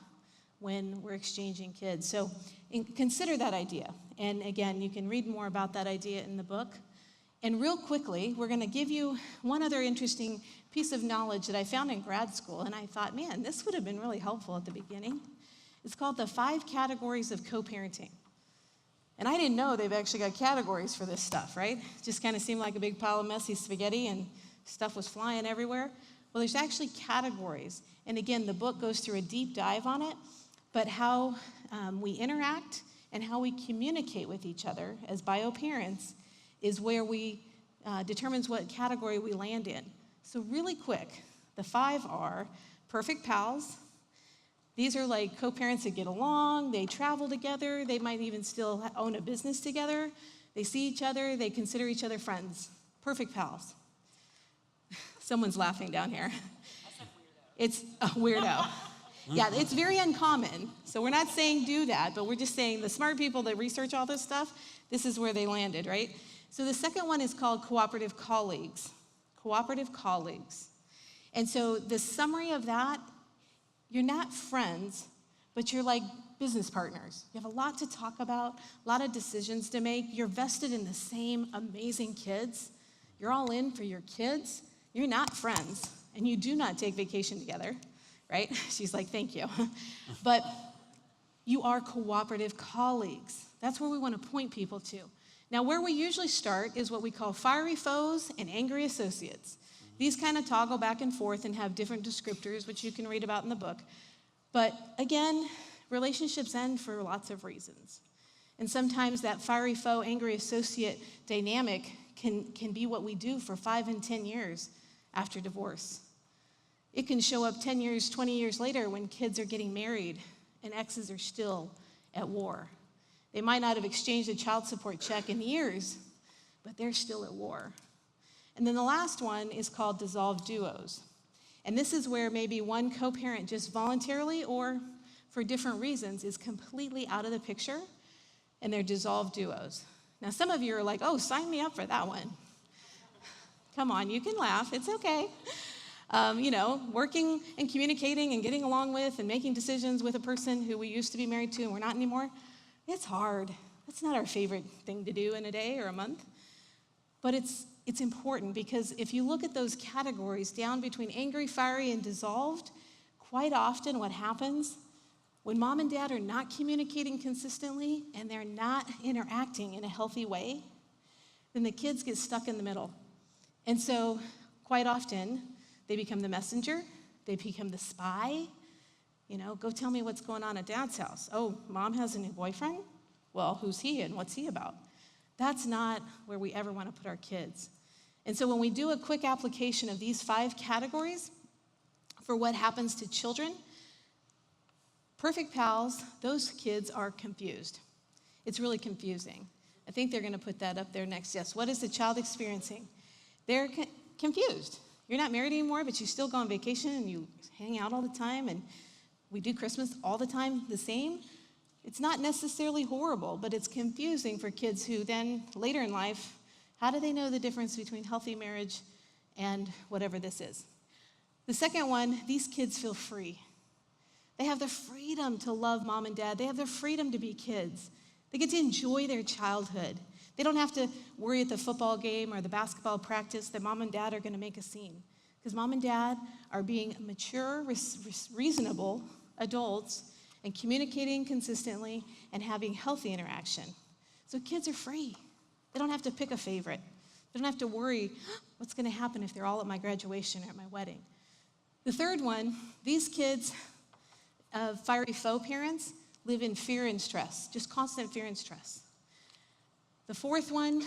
when we're exchanging kids. So consider that idea. And again, you can read more about that idea in the book. And real quickly, we're going to give you one other interesting piece of knowledge that I found in grad school. And I thought, man, this would have been really helpful at the beginning. It's called the 5 categories of co-parenting. And I didn't know they've actually got categories for this stuff, right? It just kind of seemed like a big pile of messy spaghetti and stuff was flying everywhere. Well, there's actually categories. And again, the book goes through a deep dive on it, but how we interact and how we communicate with each other as bio parents is where we determines what category we land in. So really quick, the 5 are perfect pals. These are like co-parents that get along, they travel together, they might even still own a business together. They see each other, they consider each other friends. Perfect pals. Someone's laughing down here. It's a weirdo. Yeah, it's very uncommon. So we're not saying do that, but we're just saying the smart people that research all this stuff, this is where they landed, right? So the second one is called cooperative colleagues. Cooperative colleagues. And so the summary of that, you're not friends, but you're like business partners. You have a lot to talk about, a lot of decisions to make. You're vested in the same amazing kids. You're all in for your kids. You're not friends, and you do not take vacation together, right? She's like, thank you. But you are cooperative colleagues. That's where we want to point people to. Now, where we usually start is what we call fiery foes and angry associates. These kind of toggle back and forth and have different descriptors, which you can read about in the book. But again, relationships end for lots of reasons. And sometimes that fiery foe, angry associate dynamic can be what we do for 5 and 10 years after divorce. It can show up 10 years, 20 years later when kids are getting married and exes are still at war. They might not have exchanged a child support check in years, but they're still at war. And then the last one is called dissolved duos. And this is where maybe one co-parent just voluntarily or for different reasons is completely out of the picture, and they're dissolved duos. Now, some of you are like, oh, sign me up for that one. Come on, you can laugh. It's okay. Working and communicating and getting along with and making decisions with a person who we used to be married to and we're not anymore, it's hard. That's not our favorite thing to do in a day or a month. But it's important because if you look at those categories down between angry, fiery, and dissolved, quite often what happens when mom and dad are not communicating consistently and they're not interacting in a healthy way, then the kids get stuck in the middle. And so quite often, they become the messenger. They become the spy. Go tell me what's going on at dad's house. Oh, mom has a new boyfriend? Well, who's he and what's he about? That's not where we ever want to put our kids. And so when we do a quick application of these 5 categories for what happens to children, perfect pals, those kids are confused. It's really confusing. I think they're going to put that up there next. Yes, what is the child experiencing? They're confused. You're not married anymore, but you still go on vacation and you hang out all the time and we do Christmas all the time the same. It's not necessarily horrible, but it's confusing for kids who then later in life, how do they know the difference between healthy marriage and whatever this is? The second one, these kids feel free. They have the freedom to love mom and dad. They have the freedom to be kids. They get to enjoy their childhood. They don't have to worry at the football game or the basketball practice that mom and dad are going to make a scene. Because mom and dad are being mature, reasonable adults and communicating consistently and having healthy interaction. So kids are free. They don't have to pick a favorite. They don't have to worry what's going to happen if they're all at my graduation or at my wedding. The third one, these kids of fiery foe parents live in fear and stress, just constant fear and stress. The fourth one,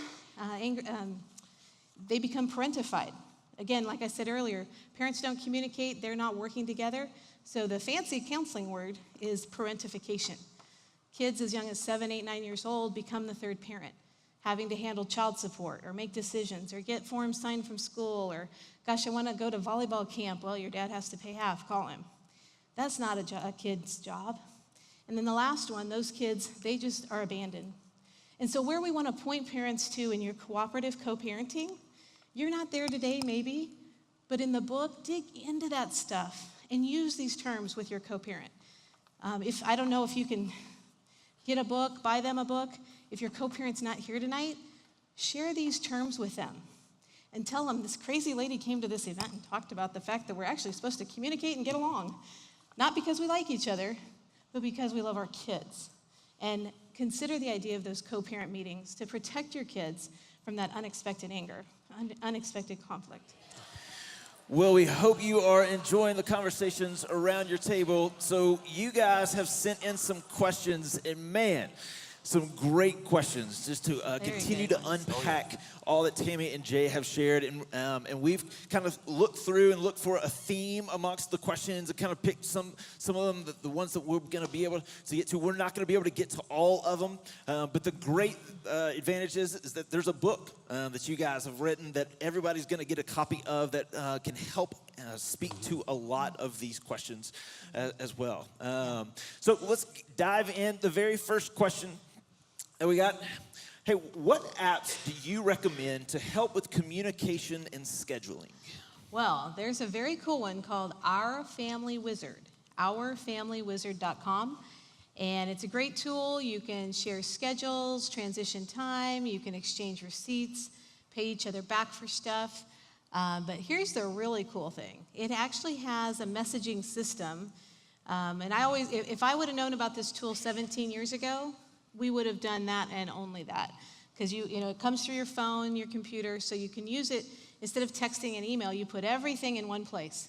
they become parentified. Again, like I said earlier, parents don't communicate, they're not working together. So the fancy counseling word is parentification. Kids as young as 7, 8, 9 years old become the third parent, having to handle child support or make decisions or get forms signed from school or, gosh, I want to go to volleyball camp. Well, your dad has to pay half, call him. That's not a kid's job. And then the last one, those kids, they just are abandoned. And so where we want to point parents to in your cooperative co-parenting, you're not there today maybe, but in the book, dig into that stuff and use these terms with your co-parent. I don't know if you can get a book, buy them a book. If your co-parent's not here tonight, share these terms with them and tell them this crazy lady came to this event and talked about the fact that we're actually supposed to communicate and get along. Not because we like each other, but because we love our kids. And consider the idea of those co-parent meetings to protect your kids from that unexpected anger, unexpected conflict. Well, we hope you are enjoying the conversations around your table. So you guys have sent in some questions, and man, some great questions just to continue to unpack all that Tammy and Jay have shared. And we've kind of looked through and looked for a theme amongst the questions and kind of picked some of them, the ones that we're going to be able to get to. We're not going to be able to get to all of them, but the great advantage is that there's a book that you guys have written that everybody's going to get a copy of that can help speak to a lot of these questions as well. So let's dive in. The very first question that we got, hey, what apps do you recommend to help with communication and scheduling? Well, there's a very cool one called Our Family Wizard, ourfamilywizard.com. And it's a great tool. You can share schedules, transition time, you can exchange receipts, pay each other back for stuff. But here's the really cool thing. It actually has a messaging system. And I always, if I would have known about this tool 17 years ago, we would have done that and only that. Because it comes through your phone, your computer, so you can use it Instead of texting and email, you put everything in one place.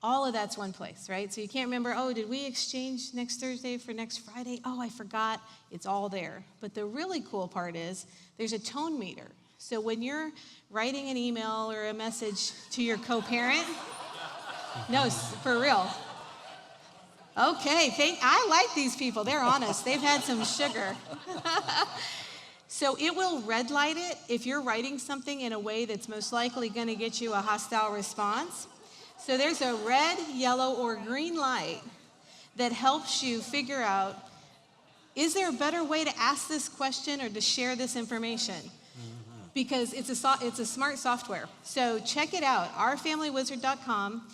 All of that's one place, right? So you can't remember, oh, did we exchange next Thursday for next Friday? Oh, I forgot. It's all there. But the really cool part is there's a tone meter. So when you're writing an email or a message to your co-parent, no, for real. Okay, I like these people. They're honest. They've had some sugar. So it will red light it if you're writing something in a way that's most likely going to get you a hostile response. So there's a red, yellow, or green light that helps you figure out, is there a better way to ask this question or to share this information? Because it's a smart software. So check it out, ourfamilywizard.com,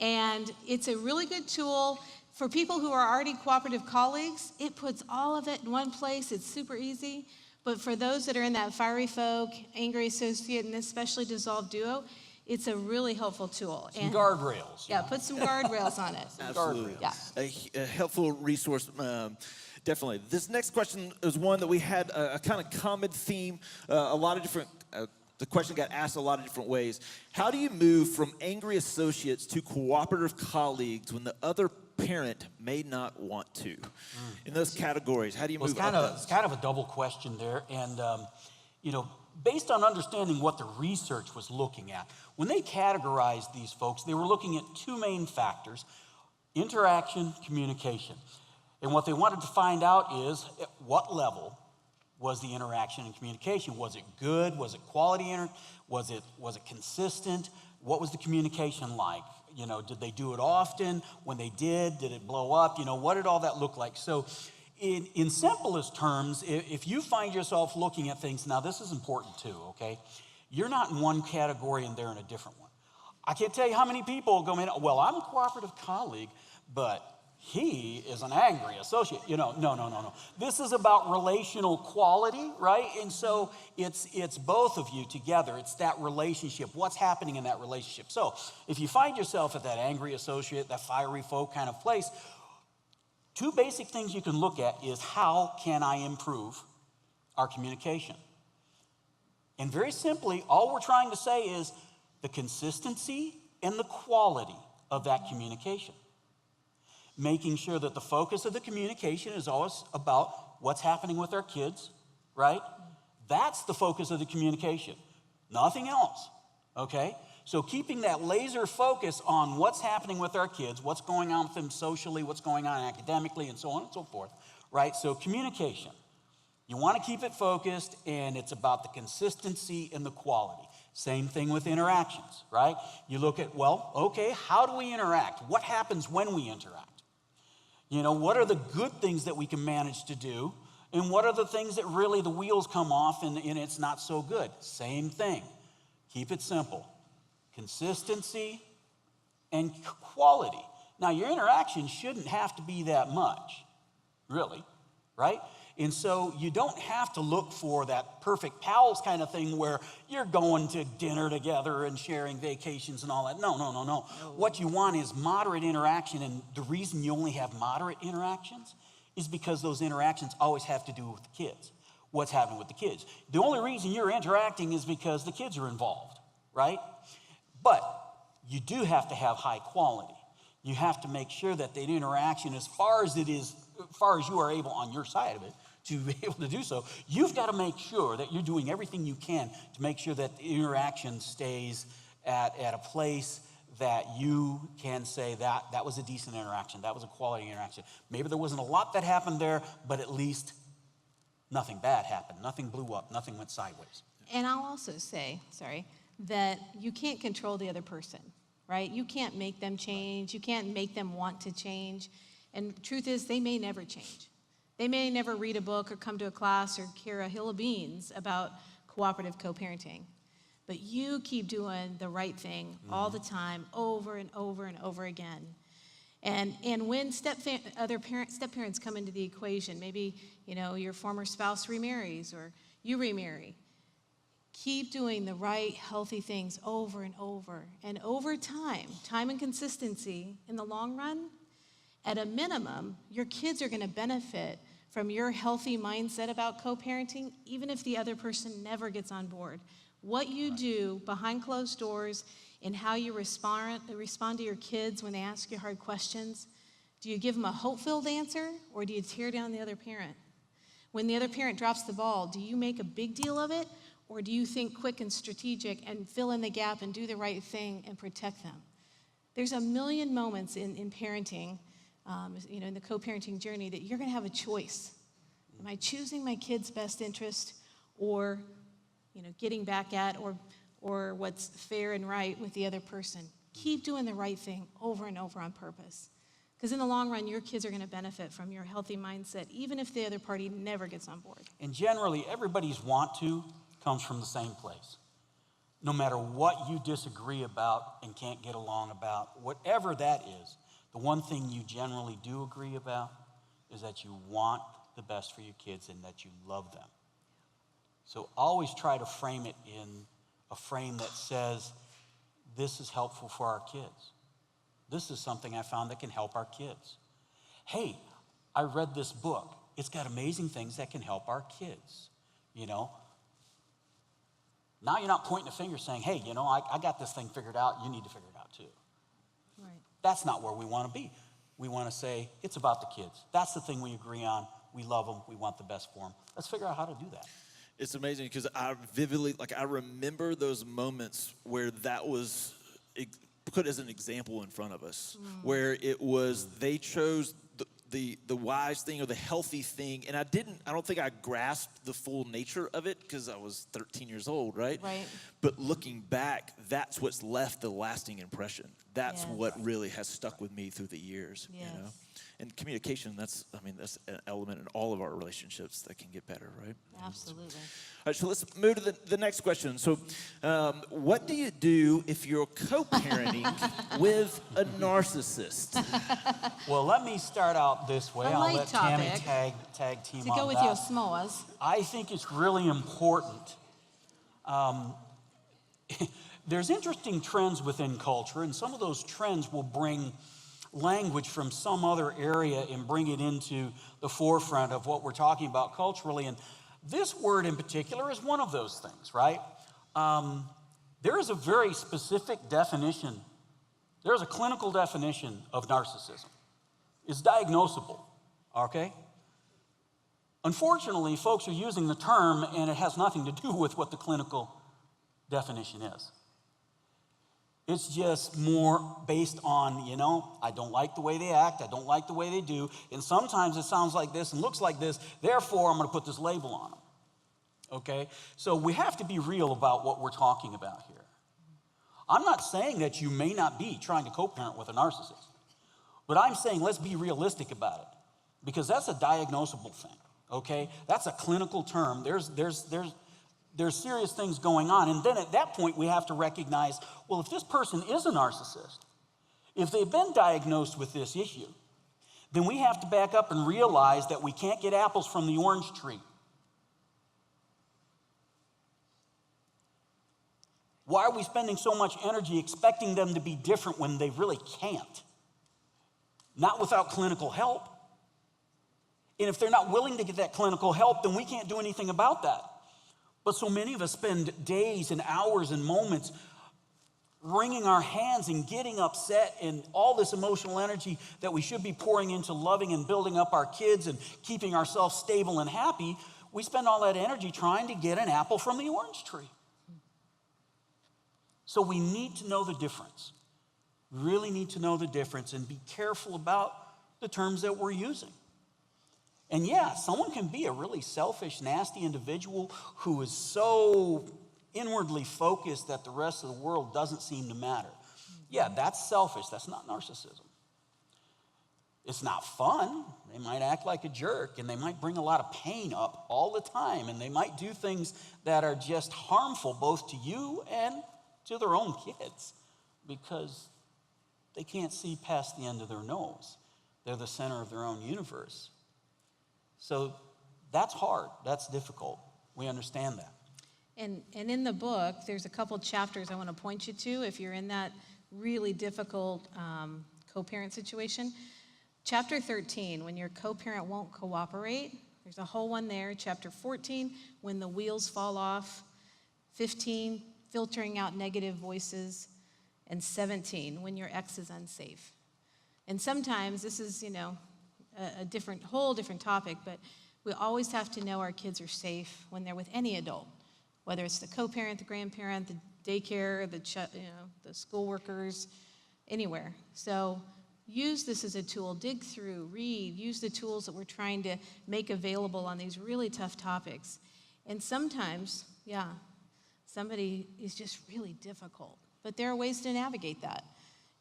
and it's a really good tool for people who are already cooperative colleagues. It puts all of it in one place. It's super easy. But for those that are in that fiery folk, angry associate, and especially dissolved duo, it's a really helpful tool. Some guardrails. Yeah, put some guardrails on it. Absolutely. Yeah. A helpful resource, definitely. This next question is one that we had a kind of common theme, a lot of different, the question got asked a lot of different ways. How do you move from angry associates to cooperative colleagues when the other parent may not want to? In those categories, how do you move up those? It's kind of a double question there. And, based on understanding what the research was looking at, when they categorized these folks, they were looking at two main factors: interaction, communication. And what they wanted to find out is at what level was the interaction and communication? Was it good? Was it quality? Was it consistent? What was the communication like? Did they do it often? When they did it blow up? What did all that look like? So in simplest terms, if you find yourself looking at things, now this is important too, okay? You're not in one category and they're in a different one. I can't tell you how many people go, well, I'm a cooperative colleague, but he is an angry associate. No. This is about relational quality, right? And so it's both of you together. It's that relationship. What's happening in that relationship? So if you find yourself at that angry associate, that fiery folk kind of place, two basic things you can look at is, how can I improve our communication? And very simply, all we're trying to say is the consistency and the quality of that communication. Making sure that the focus of the communication is always about what's happening with our kids, right? That's the focus of the communication, nothing else, okay? So keeping that laser focus on what's happening with our kids, what's going on with them socially, what's going on academically, and so on and so forth, right? So communication. You want to keep it focused, and it's about the consistency and the quality. Same thing with interactions, right? You look at, well, okay, how do we interact? What happens when we interact? What are the good things that we can manage to do? And what are the things that really the wheels come off and it's not so good? Same thing. Keep it simple. Consistency and quality. Now, your interaction shouldn't have to be that much, really, right? And so you don't have to look for that perfect pals kind of thing where you're going to dinner together and sharing vacations and all that. No. What you want is moderate interaction, and the reason you only have moderate interactions is because those interactions always have to do with the kids. What's happening with the kids? The only reason you're interacting is because the kids are involved, right? But you do have to have high quality. You have to make sure that the interaction, as far as you are able on your side of it, to be able to do so, you've got to make sure that you're doing everything you can to make sure that the interaction stays at a place that you can say that was a decent interaction, that was a quality interaction. Maybe there wasn't a lot that happened there, but at least nothing bad happened, nothing blew up, nothing went sideways. And I'll also say, that you can't control the other person, right? You can't make them change. You can't make them want to change. And the truth is, they may never change. They may never read a book or come to a class or carry a hill of beans about cooperative co-parenting. But you keep doing the right thing all the time, over and over and over again. And when step-parents come into the equation, maybe your former spouse remarries or you remarry, keep doing the right, healthy things over and over. And over time and consistency, in the long run, at a minimum, your kids are going to benefit from your healthy mindset about co-parenting, even if the other person never gets on board What you do behind closed doors and how you respond to your kids when they ask you hard questions. Do you give them a hope-filled answer, or do you tear down the other parent? When the other parent drops the ball, do you make a big deal of it, or do you think quick and strategic and fill in the gap and do the right thing and protect them? There's a million moments in parenting, in the co-parenting journey, that you're going to have a choice. Am I choosing my kid's best interest, or getting back at or what's fair and right with the other person? Keep doing the right thing over and over on purpose. Because in the long run, your kids are going to benefit from your healthy mindset, even if the other party never gets on board. And generally, everybody's want to comes from the same place. No matter what you disagree about and can't get along about, whatever that is, the one thing you generally do agree about is that you want the best for your kids and that you love them. So always try to frame it in a frame that says, this is helpful for our kids. This is something I found that can help our kids. Hey, I read this book. It's got amazing things that can help our kids, Now you're not pointing a finger saying, hey, I got this thing figured out. You need to figure it out too. Right. That's not where we want to be. We want to say, it's about the kids. That's the thing we agree on. We love them. We want the best for them. Let's figure out how to do that. It's amazing because I vividly, I remember those moments where that was put as an example in front of us, where it was, they chose the wise thing or the healthy thing. And I don't think I grasped the full nature of it because I was 13 years old, right? Right. But looking back, that's what's left the lasting impression. That's what really has stuck with me through the years, Yes. And communication, that's an element in all of our relationships that can get better, right? Absolutely. All right, so let's move to the next question. So what do you do if you're co-parenting with a narcissist? Well, let me start out this way. A I'll light let Tammy topic tag team To on go with that. your s'mores. I think it's really important. There's interesting trends within culture, and some of those trends will bring language from some other area and bring it into the forefront of what we're talking about culturally. And this word in particular is one of those things, right? There is a very specific definition. There's a clinical definition of narcissism. It's diagnosable, okay? Unfortunately, folks are using the term, and it has nothing to do with what the clinical definition is. It's just more based on, I don't like the way they act, I don't like the way they do, and sometimes it sounds like this and looks like this, therefore I'm going to put this label on them, okay? So we have to be real about what we're talking about here. I'm not saying that you may not be trying to co-parent with a narcissist, but I'm saying let's be realistic about it, because that's a diagnosable thing, okay? That's a clinical term. There's serious things going on. And then at that point, we have to recognize, well, if this person is a narcissist, if they've been diagnosed with this issue, then we have to back up and realize that we can't get apples from the orange tree. Why are we spending so much energy expecting them to be different when they really can't? Not without clinical help. And if they're not willing to get that clinical help, then we can't do anything about that. But so many of us spend days and hours and moments wringing our hands and getting upset, and all this emotional energy that we should be pouring into loving and building up our kids and keeping ourselves stable and happy. We spend all that energy trying to get an apple from the orange tree. So we need to know the difference. Really need to know the difference and be careful about the terms that we're using. And yeah, someone can be a really selfish, nasty individual who is so inwardly focused that the rest of the world doesn't seem to matter. Yeah, that's selfish. That's not narcissism. It's not fun. They might act like a jerk, and they might bring a lot of pain up all the time, and they might do things that are just harmful both to you and to their own kids because they can't see past the end of their nose. They're the center of their own universe. So that's hard. That's difficult. We understand that. And in the book, there's a couple chapters I want to point you to if you're in that really difficult co-parent situation. Chapter 13, when your co-parent won't cooperate, there's a whole one there. Chapter 14, when the wheels fall off. 15, filtering out negative voices, and 17, when your ex is unsafe. And sometimes, this is, a whole different topic, but we always have to know our kids are safe when they're with any adult, whether it's the co-parent, the grandparent, the daycare, the school workers, anywhere. So use this as a tool. Dig through, read, use the tools that we're trying to make available on these really tough topics. And sometimes, somebody is just really difficult, but there are ways to navigate that.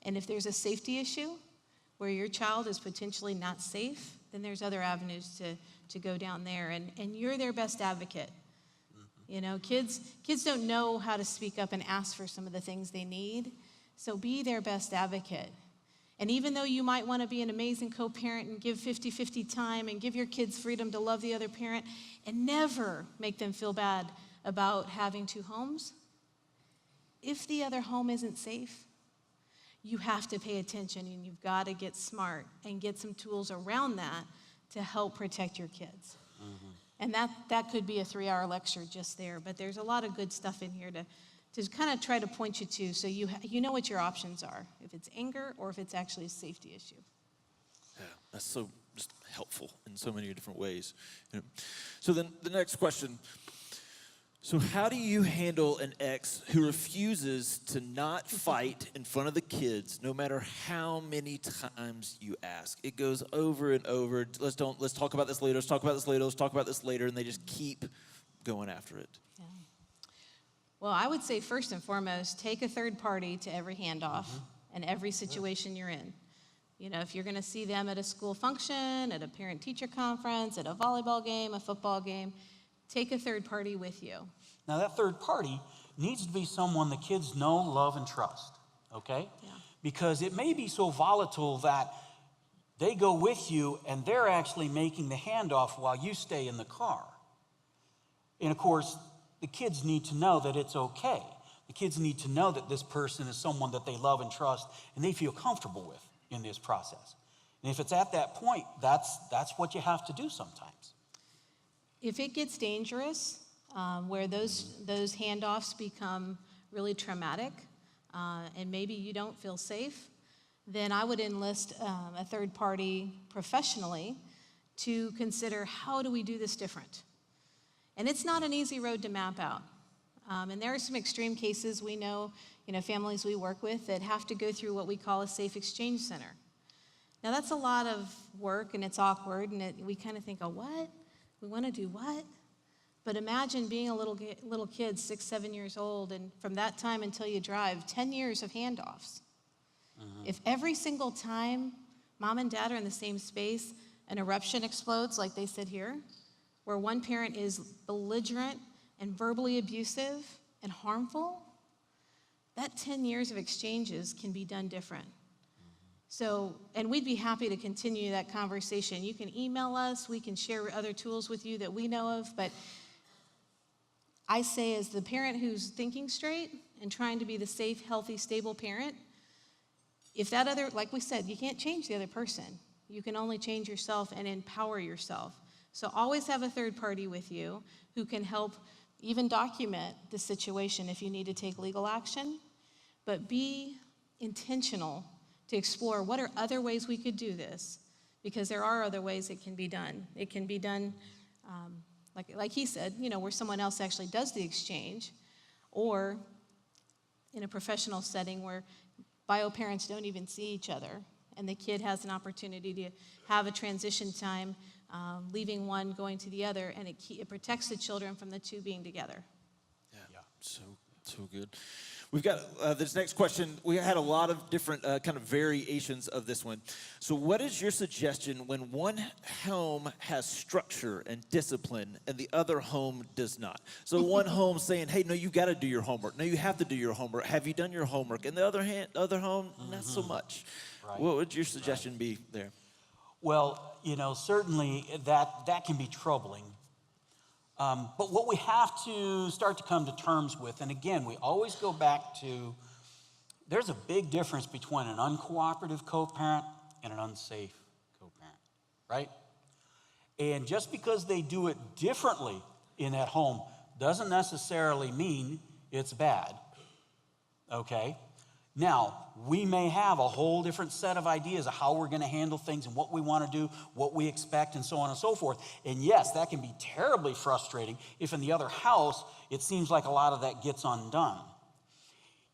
And if there's a safety issue where your child is potentially not safe, then there's other avenues to go down there, and you're their best advocate. Kids don't know how to speak up and ask for some of the things they need, so be their best advocate. And even though you might want to be an amazing co-parent and give 50-50 time and give your kids freedom to love the other parent and never make them feel bad about having two homes, if the other home isn't safe, you have to pay attention, and you've got to get smart and get some tools around that to help protect your kids. Mm-hmm. And that could be a 3-hour lecture just there, but there's a lot of good stuff in here to kind of try to point you to, so you know what your options are, if it's anger or if it's actually a safety issue. Yeah, that's so just helpful in so many different ways. So then the next question. So how do you handle an ex who refuses to not fight in front of the kids, no matter how many times you ask? It goes over and over. Let's talk about this later. Let's talk about this later. Let's talk about this later, and they just keep going after it. Yeah. Well, I would say first and foremost, take a third party to every handoff and every situation you're in. If you're going to see them at a school function, at a parent-teacher conference, at a volleyball game, a football game, take a third party with you. Now, that third party needs to be someone the kids know, love, and trust, okay? Yeah. Because it may be so volatile that they go with you and they're actually making the handoff while you stay in the car. And, of course, the kids need to know that it's okay. The kids need to know that this person is someone that they love and trust and they feel comfortable with in this process. And if it's at that point, that's what you have to do sometimes. If it gets dangerous, where those handoffs become really traumatic, and maybe you don't feel safe, then I would enlist a third party professionally to consider, how do we do this different? And it's not an easy road to map out. And there are some extreme cases we know, families we work with that have to go through what we call a safe exchange center. Now that's a lot of work, and it's awkward, and we kind of think, oh, what? We want to do what? But imagine being a little kid, 6, 7 years old, and from that time until you drive, 10 years of handoffs. Mm-hmm. If every single time mom and dad are in the same space, an eruption explodes, like they said here, where one parent is belligerent and verbally abusive and harmful, that 10 years of exchanges can be done different. So, and we'd be happy to continue that conversation. You can email us. We can share other tools with you that we know of. But I say, as the parent who's thinking straight and trying to be the safe, healthy, stable parent, if that other, like we said, you can't change the other person. You can only change yourself and empower yourself. So always have a third party with you who can help even document the situation if you need to take legal action. But be intentional to explore what are other ways we could do this, because there are other ways it can be done. It can be done, like he said, where someone else actually does the exchange, or in a professional setting where bio parents don't even see each other, and the kid has an opportunity to have a transition time, leaving one, going to the other, and it protects the children from the two being together. Yeah. So good. We've got this next question. We had a lot of different kind of variations of this one. So what is your suggestion when one home has structure and discipline and the other home does not? So one home saying, hey, no, you got to do your homework. No, you have to do your homework. Have you done your homework? And the other home, not so much. Right. What would your suggestion be there? Well, certainly that can be troubling. But what we have to start to come to terms with, and again, we always go back to, there's a big difference between an uncooperative co-parent and an unsafe co-parent, right? And just because they do it differently in that home doesn't necessarily mean it's bad, okay? Now, we may have a whole different set of ideas of how we're going to handle things and what we want to do, what we expect, and so on and so forth. And yes, that can be terribly frustrating if in the other house it seems like a lot of that gets undone.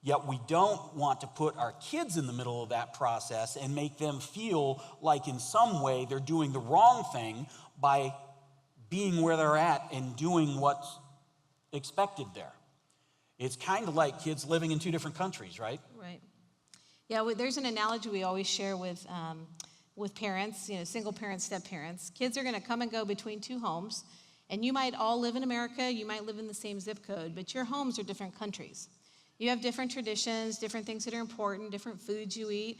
Yet we don't want to put our kids in the middle of that process and make them feel like in some way they're doing the wrong thing by being where they're at and doing what's expected there. It's kind of like kids living in two different countries, right? Right. Yeah, there's an analogy we always share with parents, single parents, step parents. Kids are going to come and go between two homes, and you might all live in America, you might live in the same zip code, but your homes are different countries. You have different traditions, different things that are important, different foods you eat,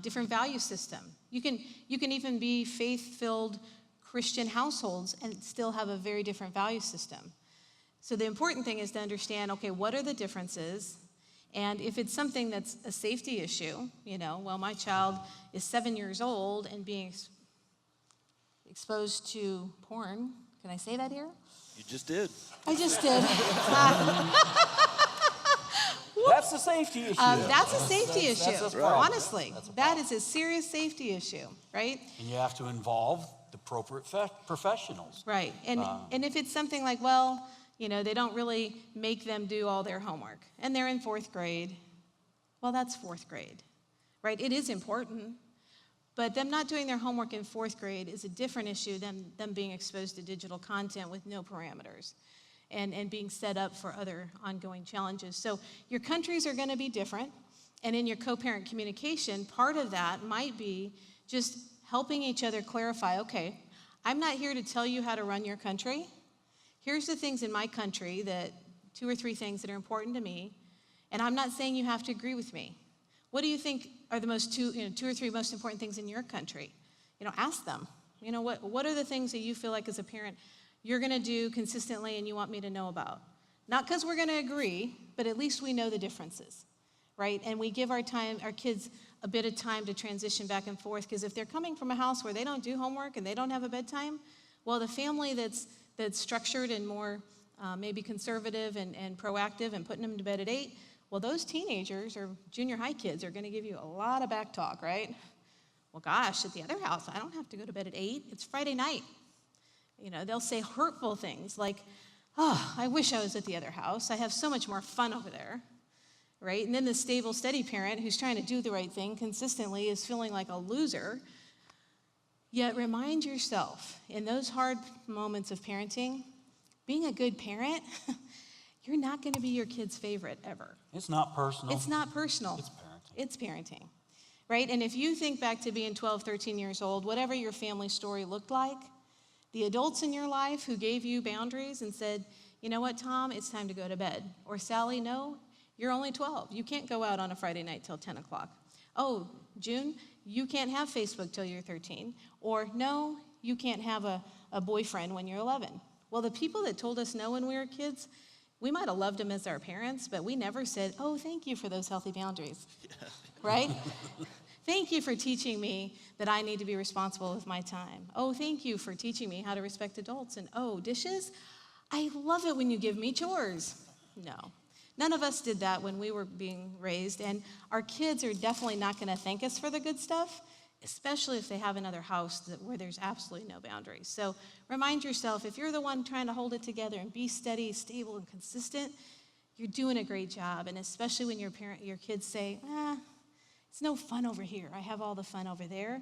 different value system. You can even be faith-filled Christian households and still have a very different value system. So the important thing is to understand, okay, what are the differences? And if it's something that's a safety issue, well, my child is 7 years old and being exposed to porn. Can I say that here? You just did. I just did. That's a safety issue. That's a safety issue. That's Honestly, that is a serious safety issue, right? And you have to involve the appropriate professionals. Right. And if it's something like, well, they don't really make them do all their homework, and they're in 4th grade, well, that's 4th grade, right? It is important, but them not doing their homework in 4th grade is a different issue than them being exposed to digital content with no parameters and being set up for other ongoing challenges. So your countries are going to be different, and in your co-parent communication, part of that might be just helping each other clarify, okay, I'm not here to tell you how to run your country. Here's the things in my country, that 2 or 3 things that are important to me, and I'm not saying you have to agree with me. What do you think are the most 2 or 3 most important things in your country? Ask them. What are the things that you feel like as a parent you're going to do consistently and you want me to know about? Not because we're going to agree, but at least we know the differences, right? And we give our kids a bit of time to transition back and forth, because if they're coming from a house where they don't do homework and they don't have a bedtime, well, the family that's structured and more maybe conservative and proactive and putting them to bed at 8, well, those teenagers or junior high kids are going to give you a lot of back talk, right? Well, gosh, at the other house, I don't have to go to bed at 8. It's Friday night. They'll say hurtful things like, oh, I wish I was at the other house. I have so much more fun over there, right? And then the stable, steady parent who's trying to do the right thing consistently is feeling like a loser. Yet remind yourself, in those hard moments of parenting, being a good parent, you're not going to be your kid's favorite ever. It's not personal. It's not personal. It's parenting. It's parenting, right? And if you think back to being 12, 13 years old, whatever your family story looked like, the adults in your life who gave you boundaries and said, you know what, Tom, it's time to go to bed. Or Sally, no, you're only 12. You can't go out on a Friday night till 10 o'clock. Oh, June, you can't have Facebook till you're 13. Or no, you can't have a boyfriend when you're 11. Well, the people that told us no when we were kids, we might have loved them as our parents, but we never said, oh, thank you for those healthy boundaries, right? Thank you for teaching me that I need to be responsible with my time. Oh, thank you for teaching me how to respect adults. And oh, dishes, I love it when you give me chores. No, none of us did that when we were being raised, and our kids are definitely not going to thank us for the good stuff, especially if they have another house where there's absolutely no boundaries. So remind yourself, if you're the one trying to hold it together and be steady, stable, and consistent, you're doing a great job. And especially when your kids say, it's no fun over here, I have all the fun over there,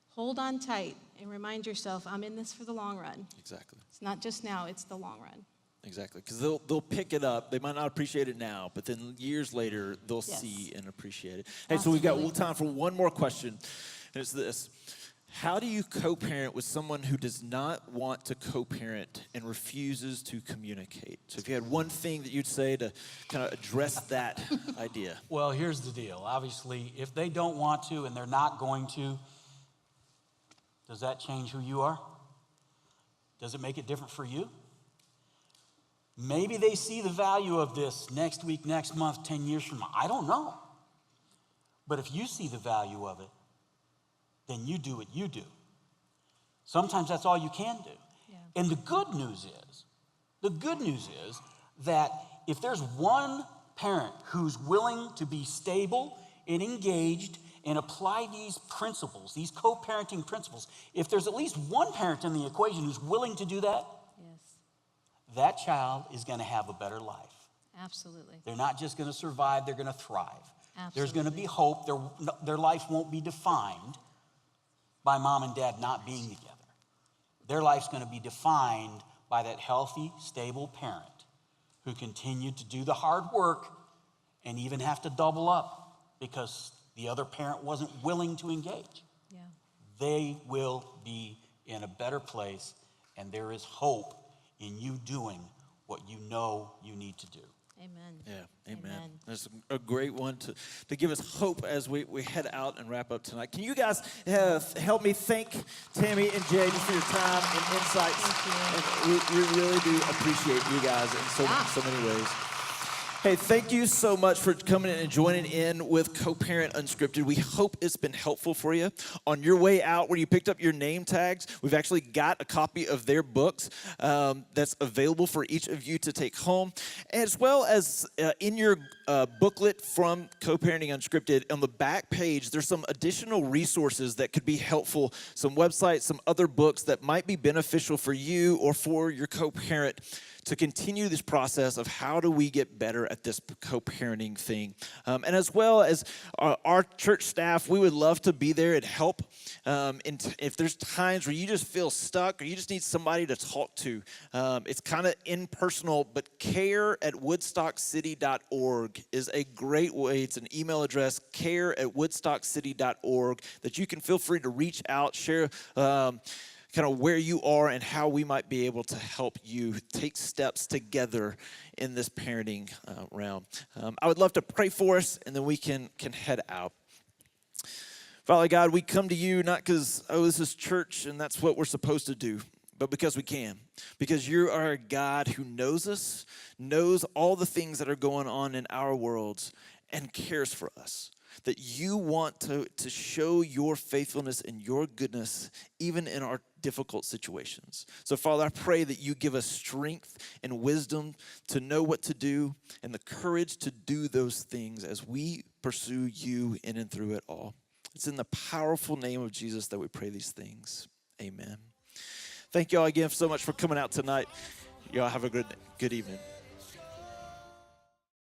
hold on tight and remind yourself, I'm in this for the long run. Exactly. It's not just now, it's the long run. Exactly, because they'll pick it up. They might not appreciate it now, but then years later, they'll Yes. see and appreciate it. Hey, so we've got Absolutely. time for one more question, and it's this. How do you co-parent with someone who does not want to co-parent and refuses to communicate? So if you had one thing that you'd say to kind of address that idea. Well, here's the deal. Obviously, if they don't want to and they're not going to, does that change who you are? Does it make it different for you? Maybe they see the value of this next week, next month, 10 years from now. I don't know. But if you see the value of it, then you do what you do. Sometimes that's all you can do. Yeah. And the good news is The good news is that if there's one parent who's willing to be stable and engaged and apply these principles, these co-parenting principles, if there's at least one parent in the equation who's willing to do that, Yes, that child is going to have a better life. absolutely. They're not just going to survive, they're going to thrive. There's going to be Absolutely. hope. Their life won't be defined by mom and dad not being together. Their life's going to be defined by that healthy, stable parent who continued to do the hard work and even have to double up because the other parent wasn't willing to engage. Yeah. They will be in a better place, and there is hope in you doing what you know you need to do. Amen. Yeah, amen. That's a great one to give us hope as we head out and wrap up tonight. Can you guys help me thank Tammy and Jay just for your time and insights? Thank you. And we really do appreciate you guys in so many ways. Hey, thank you so much for coming in and joining in with Co-Parent Unscripted. We hope it's been helpful for you. On your way out, where you picked up your name tags, we've actually got a copy of their books that's available for each of you to take home, as well as in your booklet from Co-Parenting Unscripted, on the back page, there's some additional resources that could be helpful, some websites, some other books that might be beneficial for you or for your co-parent to continue this process of how do we get better at this co-parenting thing. And as well as our church staff, we would love to be there and help. If there's times where you just feel stuck or you just need somebody to talk to, it's kind of impersonal, but care@woodstockcity.org is a great way. It's an email address, care@woodstockcity.org, that you can feel free to reach out, share kind of where you are and how we might be able to help you take steps together in this parenting realm. I would love to pray for us, and then we can head out. Father God, we come to you not because, this is church and that's what we're supposed to do, but because we can. Because you are a God who knows us, knows all the things that are going on in our worlds, and cares for us. That you want to show your faithfulness and your goodness even in our difficult situations. So, Father, I pray that you give us strength and wisdom to know what to do and the courage to do those things as we pursue you in and through it all. It's in the powerful name of Jesus that we pray these things. Amen. Thank y'all again so much for coming out tonight. Y'all have a good evening.